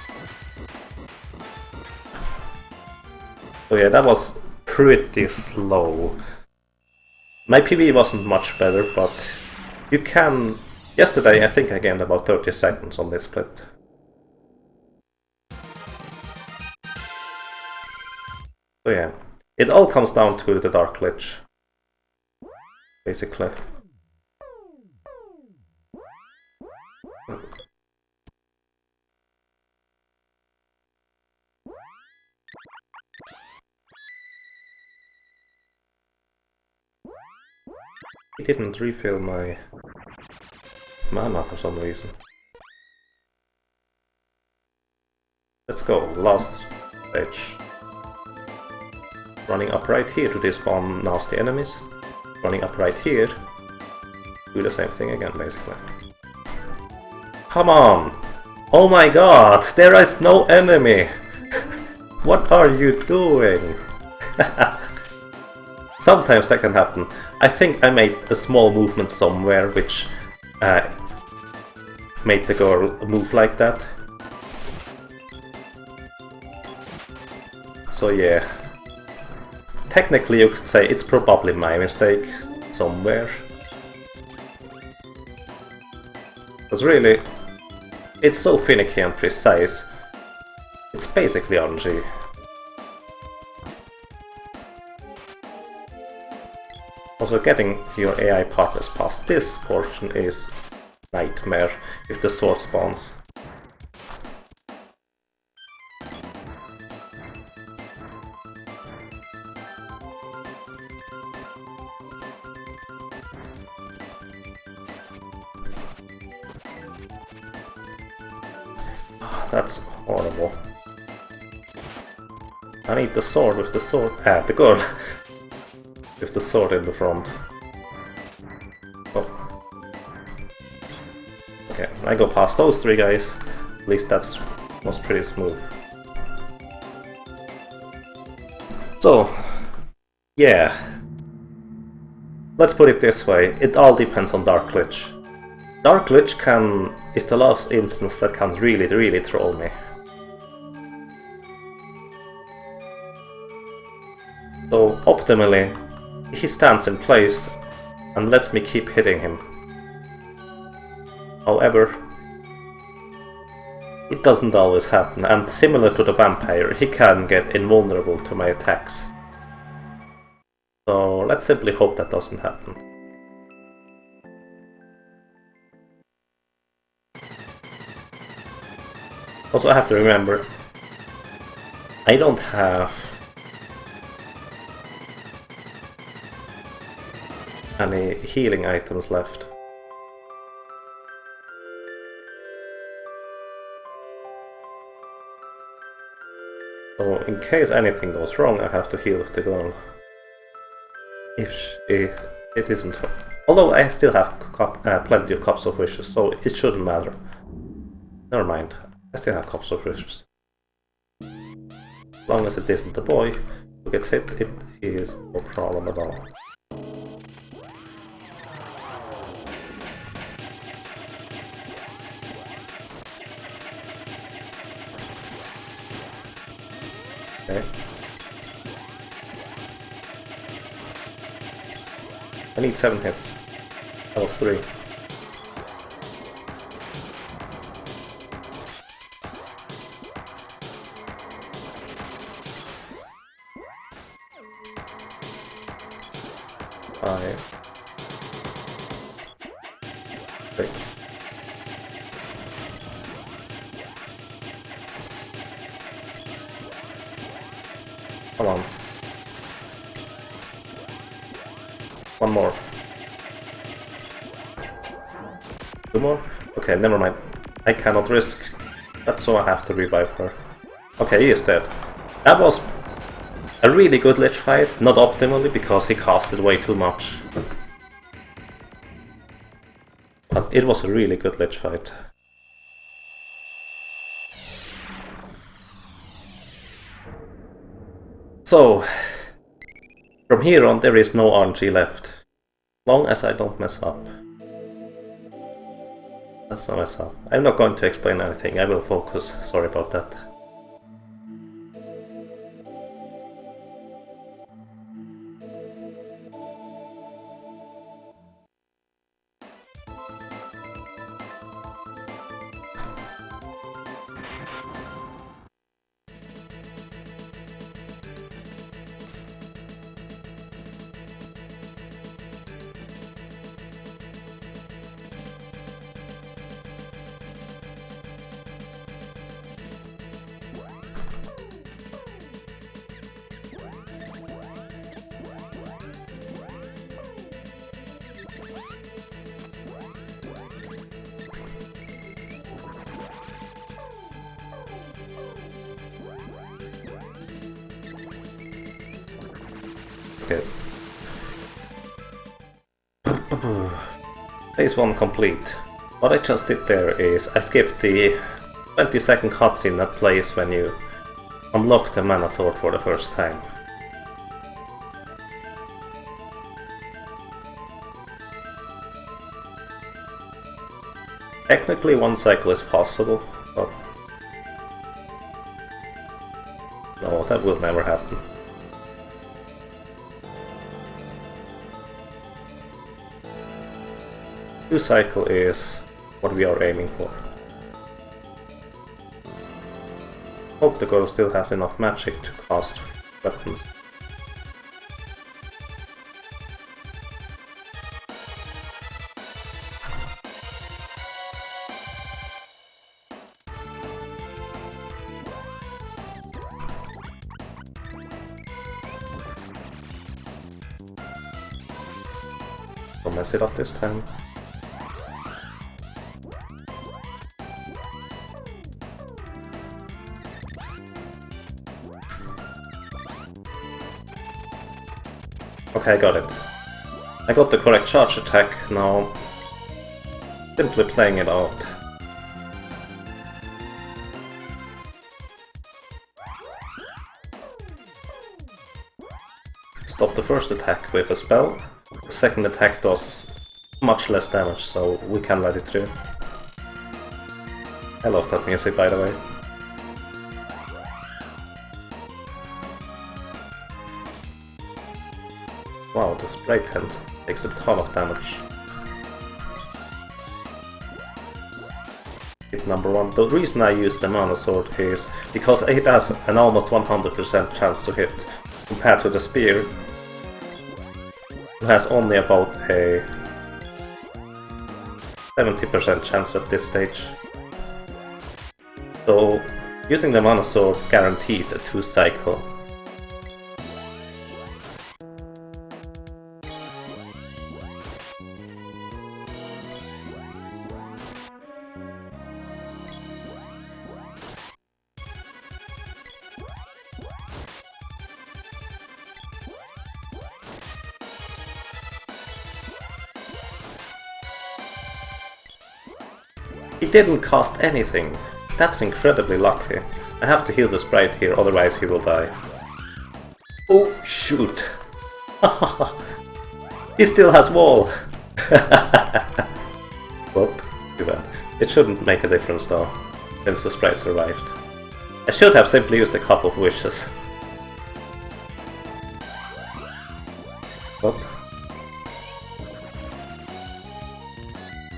So yeah, that was pretty slow. My PV wasn't much better, but you can... Yesterday I think I gained about 30 seconds on this split. So yeah, it all comes down to the Dark Lich, basically. He didn't refill my mana for some reason. Let's go, last stage. Running up right here to despawn nasty enemies. Running up right here, do the same thing again, basically. Come on! Oh my god, there is no enemy! What are you doing? Sometimes that can happen. I think I made a small movement somewhere which made the girl move like that. So yeah. Technically you could say it's probably my mistake somewhere. Because really, it's so finicky and precise. It's basically RNG. Also, getting your AI partners past this portion is nightmare if the sword spawns. That's horrible. I need the sword with the sword. Ah, the girl with the sword in the front. Oh. I go past those 3 guys. At least that was pretty smooth. So, yeah. Let's put it this way, it all depends on Dark Glitch. Dark Glitch is the last instance that can really troll me. So optimally, he stands in place and lets me keep hitting him. However, it doesn't always happen, and similar to the vampire, he can get invulnerable to my attacks. So let's simply hope that doesn't happen. Also, I have to remember, I don't have any healing items left. So in case anything goes wrong, I have to heal with the gun. If it isn't... Although I still have plenty of Cups of Wishes, so it shouldn't matter. Never mind, I still have Cups of Wishes. As long as it isn't the boy who gets hit, it is no problem at all. Okay. I need 7 hits. That was 3. Five. 6. Come on. 1 more. 2 more? Okay, never mind. I cannot risk that, so I have to revive her. Okay, he is dead. That was a really good Lich fight, not optimally because he casted way too much. But it was a really good Lich fight. So, from here on there is no RNG left. As long as I don't mess up. Let's not mess up. I'm not going to explain anything, I will focus. Sorry about that. Okay. Phase 1 complete. What I just did there is I skipped the 20-second cutscene that plays when you unlock the Mana Sword for the first time. Technically 1 cycle is possible, but no, that will never happen. Two cycle is what we are aiming for. Hope the girl still has enough magic to cast weapons. Don't mess it up this time. Okay, I got it. I got the correct charge attack now. Simply playing it out. stop the first attack with a spell. The second attack does much less damage, so we can let it through. I love that music, by the way. Wow, the sprite hand takes a ton of damage. Hit number 1. The reason I use the Mana Sword is because it has an almost 100% chance to hit, compared to the Spear, who has only about a 70% chance at this stage. So, using the Mana Sword guarantees a 2 cycle. It didn't cost anything. That's incredibly lucky. I have to heal the sprite here, otherwise he will die. Oh, shoot! He still has wall! Whoop, too bad. It shouldn't make a difference though, since the sprite survived. I should have simply used a couple of wishes. Whoop.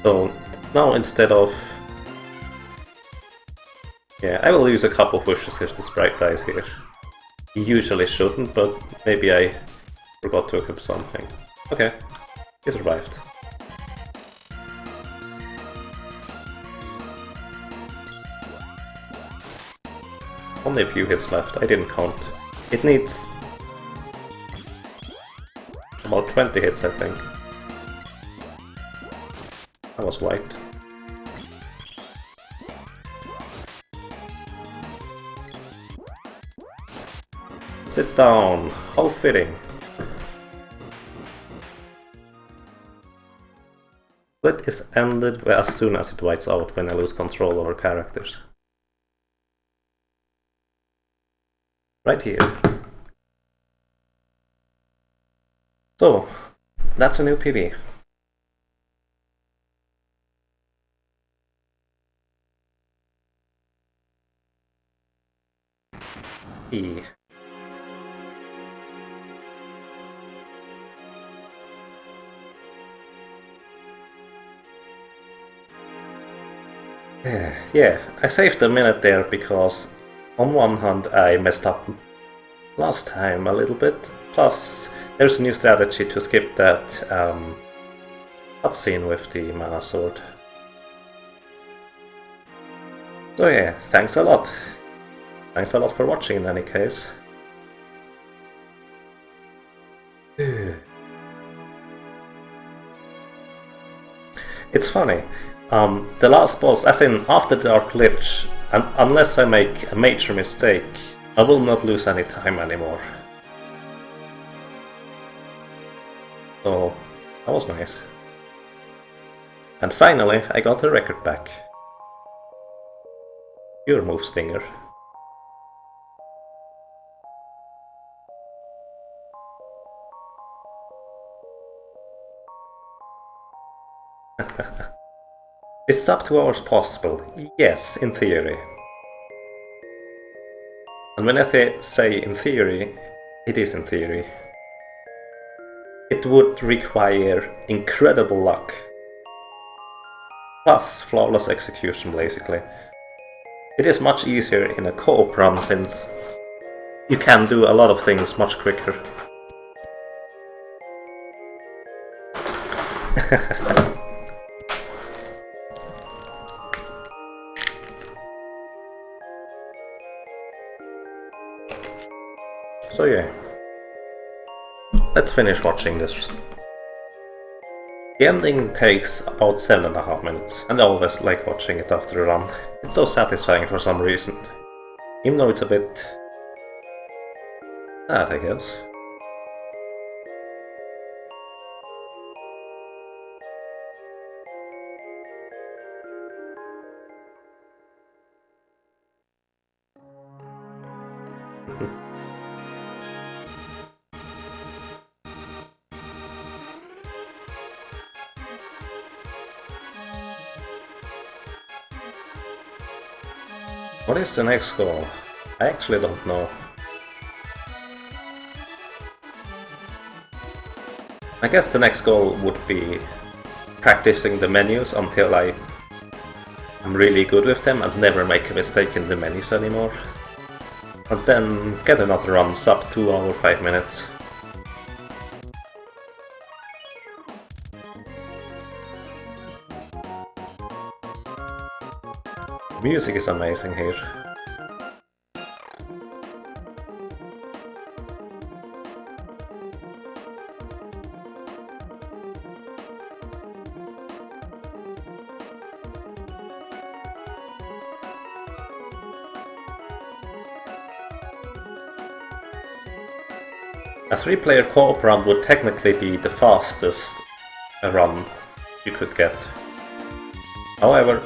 So, now instead of... Yeah, I will use a couple of wishes if the sprite dies here. He usually shouldn't, but maybe I forgot to equip something. Okay, he survived. Only a few hits left, I didn't count. It needs about 20 hits, I think. That was white. Sit down. How fitting. Split is ended as soon as it whites out when I lose control over characters. Right here. So, that's a new PV. E. Yeah, I saved a minute there because on one hand I messed up last time a little bit, plus there's a new strategy to skip that cutscene with the Mana Sword. So yeah, thanks a lot. Thanks a lot for watching in any case. It's funny. The last boss, as in after the Dark Lich, and unless I make a major mistake, I will not lose any time anymore. So, that was nice. And finally, I got the record back. Your move, Stinger. Is sub 2 hours possible? Yes, in theory. And when I say in theory, it is in theory. It would require incredible luck. Plus flawless execution, basically. It is much easier in a co-op run since you can do a lot of things much quicker. So yeah, let's finish watching this. The ending takes about 7.5 minutes, and I always like watching it after a run. It's so satisfying for some reason, even though it's a bit sad, I guess. What is the next goal? I actually don't know. I guess the next goal would be practicing the menus until I'm really good with them and never make a mistake in the menus anymore. And then get another run sub 2 hours 5 minutes. The music is amazing here. A 3-player co-op run would technically be the fastest run you could get. However,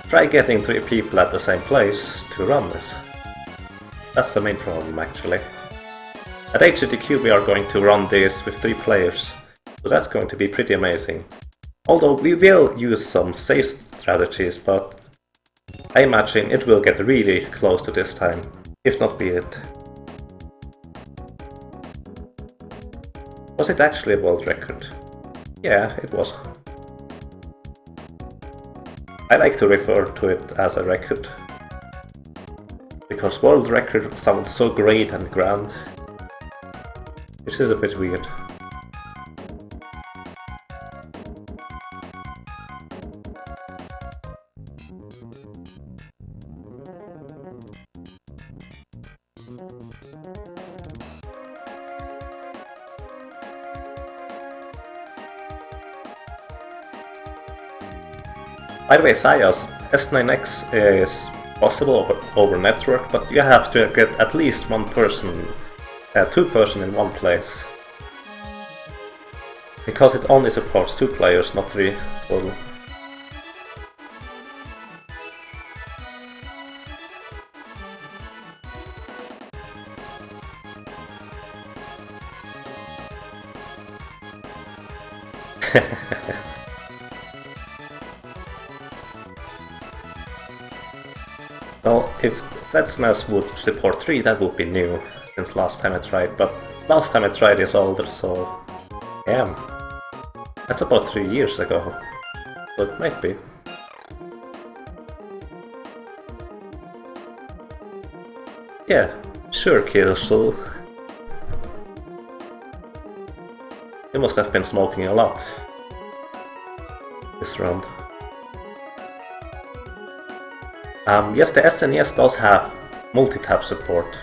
try getting 3 people at the same place to run this. That's the main problem actually. At HCTQ we are going to run this with 3 players, so that's going to be pretty amazing. Although we will use some safe strategies, but I imagine it will get really close to this time, if not beat it. Was it actually a world record? Yeah, it was. I like to refer to it as a record, because world record sounds so great and grand, which is a bit weird. By the way, Thias, S9X is possible over network, but you have to get at least 1 person, 2 person in one place. Because it only supports 2 players, not 3 total. Well, if SNES would support 3, that would be new, since last time I tried, but last time I tried is older, so... yeah. That's about 3 years ago, so it might be. Yeah, sure, Kirsul. You must have been smoking a lot this round. Yes, the SNES does have multi-tap support.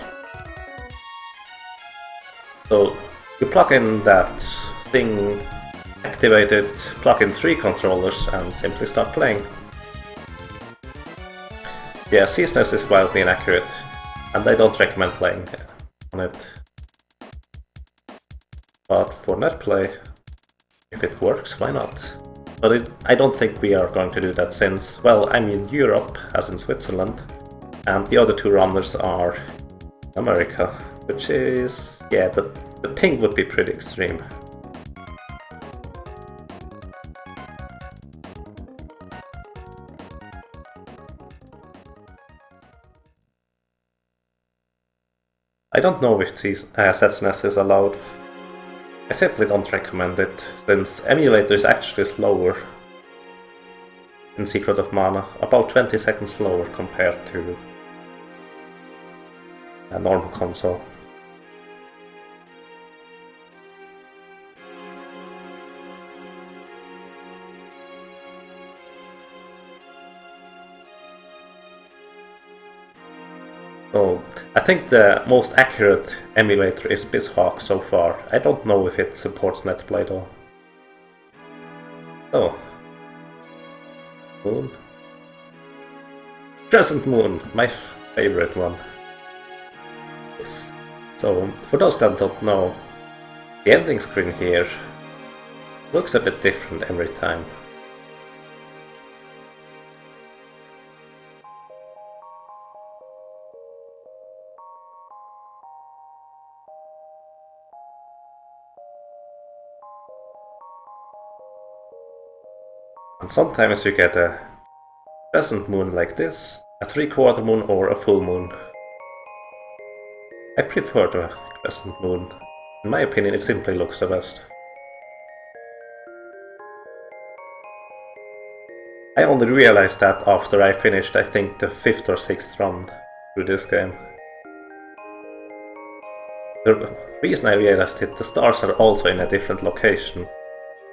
So you plug in that thing, activate it, plug in 3 controllers and simply start playing. Yeah, SNES is wildly inaccurate, and I don't recommend playing on it. But for netplay, if it works, why not? But I don't think we are going to do that since, well, I'm in Europe, as in Switzerland, and the other 2 runners are America, which is, yeah, the ping would be pretty extreme. I don't know if SNES is allowed. I simply don't recommend it, since emulator is actually slower in Secret of Mana, about 20 seconds slower compared to a normal console. So, I think the most accurate emulator is BizHawk so far. I don't know if it supports netplay though. So, Moon. Crescent Moon, my favorite one. Yes. So, for those that don't know, the ending screen here looks a bit different every time. And sometimes you get a crescent moon like this, a 3/4 moon or a full moon. I prefer the crescent moon. In my opinion, it simply looks the best. I only realized that after I finished, I think, the 5th or 6th run through this game. The reason I realized it, the stars are also in a different location,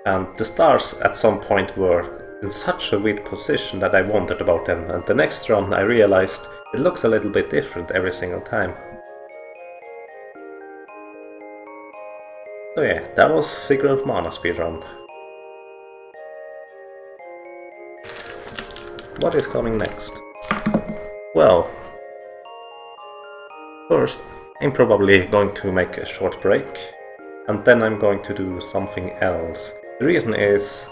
and the stars at some point were in such a weird position that I wondered about them, and the next run I realized it looks a little bit different every single time. So yeah, that was Secret of Mana speedrun. What is coming next? Well, first I'm probably going to make a short break, and then I'm going to do something else. The reason is,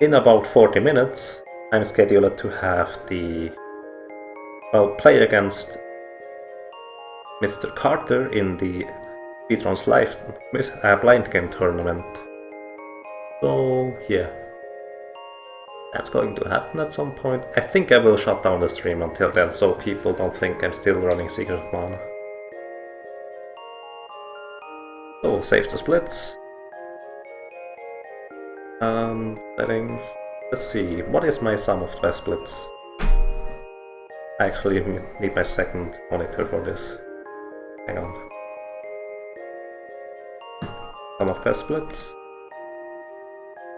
in about 40 minutes, I'm scheduled to have play against Mr. Carter in the Speedrun's live blind game tournament. So yeah, that's going to happen at some point. I think I will shut down the stream until then, so people don't think I'm still running Secret of Mana. So save the splits. Settings. Let's see, what is my sum of best splits? I actually need my second monitor for this. Hang on. Sum of best splits.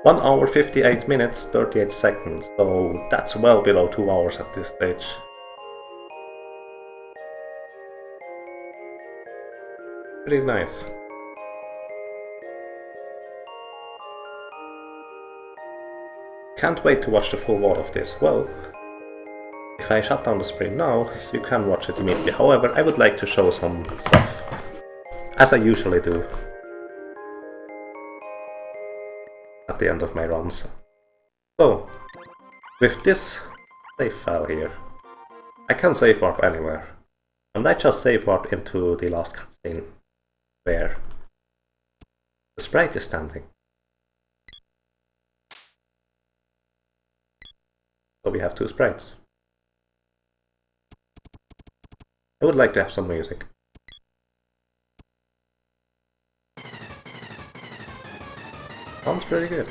1 hour 58 minutes 38 seconds, so that's well below 2 hours at this stage. Pretty nice. Can't wait to watch the full VOD of this. Well, if I shut down the stream now, you can watch it immediately. However, I would like to show some stuff, as I usually do at the end of my runs. So, with this save file here, I can save warp anywhere. And I just save warp into the last cutscene, where the sprite is standing. So we have 2 sprites. I would like to have some music. Sounds pretty good.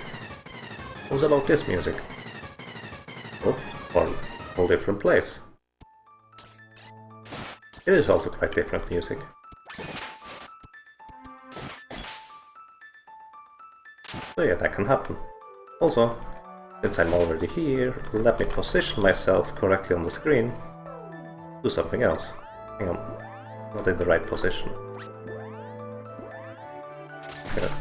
What's about this music? Oh, or a whole different place. It is also quite different music. So yeah, that can happen. Also, since I'm already here, let me position myself correctly on the screen. Do something else. Hang on, not in the right position. Good.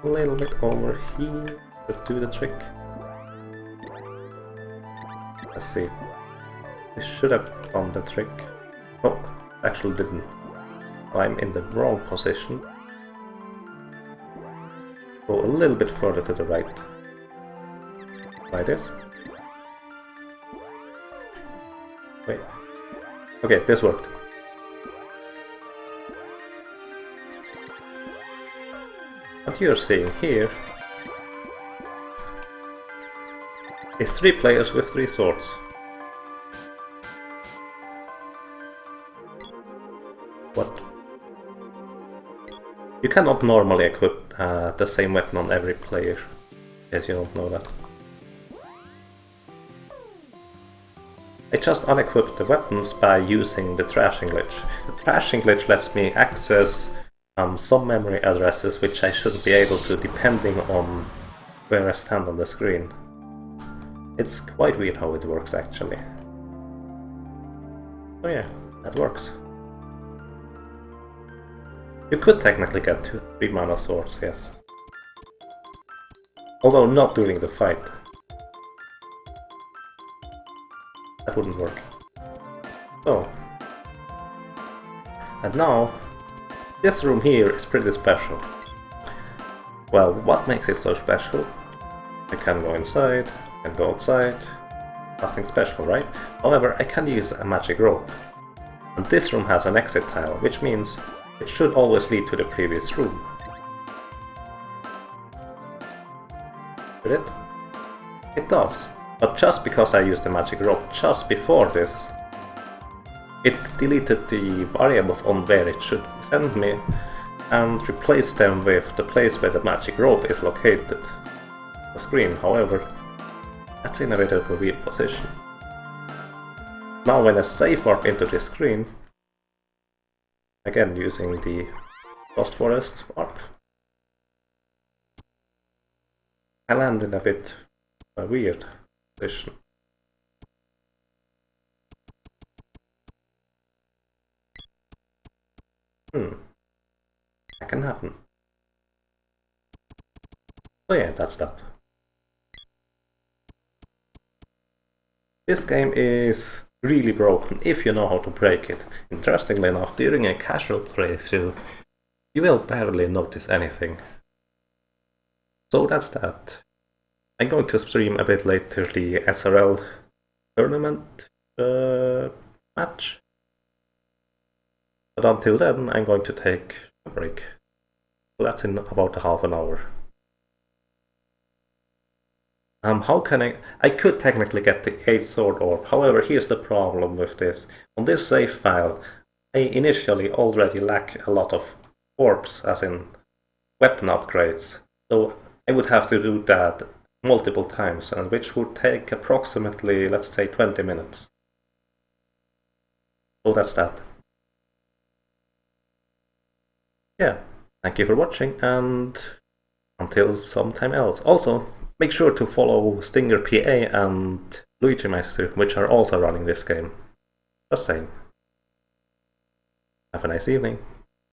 A little bit over here to do the trick. Let's see. This should have done the trick. Oh, actually didn't. I'm in the wrong position. Go a little bit further to the right. Like this. Wait. Okay, this worked. What you're seeing here is 3 players with 3 swords. What? You cannot normally equip the same weapon on every player, as you don't know that. I just unequipped the weapons by using the trashing glitch. The trashing glitch lets me access some memory addresses which I shouldn't be able to depending on where I stand on the screen. It's quite weird how it works actually. Oh yeah, that works. You could technically get 3 mana swords, yes. Although not during the fight. That wouldn't work. So. And now, this room here is pretty special. Well, what makes it so special? I can go inside, I can go outside. Nothing special, right? However, I can use a magic rope. And this room has an exit tile, which means it should always lead to the previous room. Did it? It does. But just because I used the magic rope just before this, it deleted the variables on where it should send me and replaced them with the place where the magic rope is located on the screen. However, that's in a bit of a weird position. Now when I safe warp into this screen, again using the Lost Forest warp, I land in a bit of a weird position. That can happen. So yeah, that's that. This game is really broken if you know how to break it. Interestingly enough, during a casual playthrough, you will barely notice anything. So that's that. I'm going to stream a bit later the SRL tournament match. But until then, I'm going to take a break. So that's in about a half an hour. How can I could technically get the 8th sword orb, however here's the problem with this. On this save file, I initially already lack a lot of orbs, as in weapon upgrades. So I would have to do that multiple times, and which would take approximately, let's say, 20 minutes. So that's that. Yeah, thank you for watching, and until sometime else. Also, make sure to follow Stinger PA and Luigi Meister, which are also running this game. Just saying. Have a nice evening.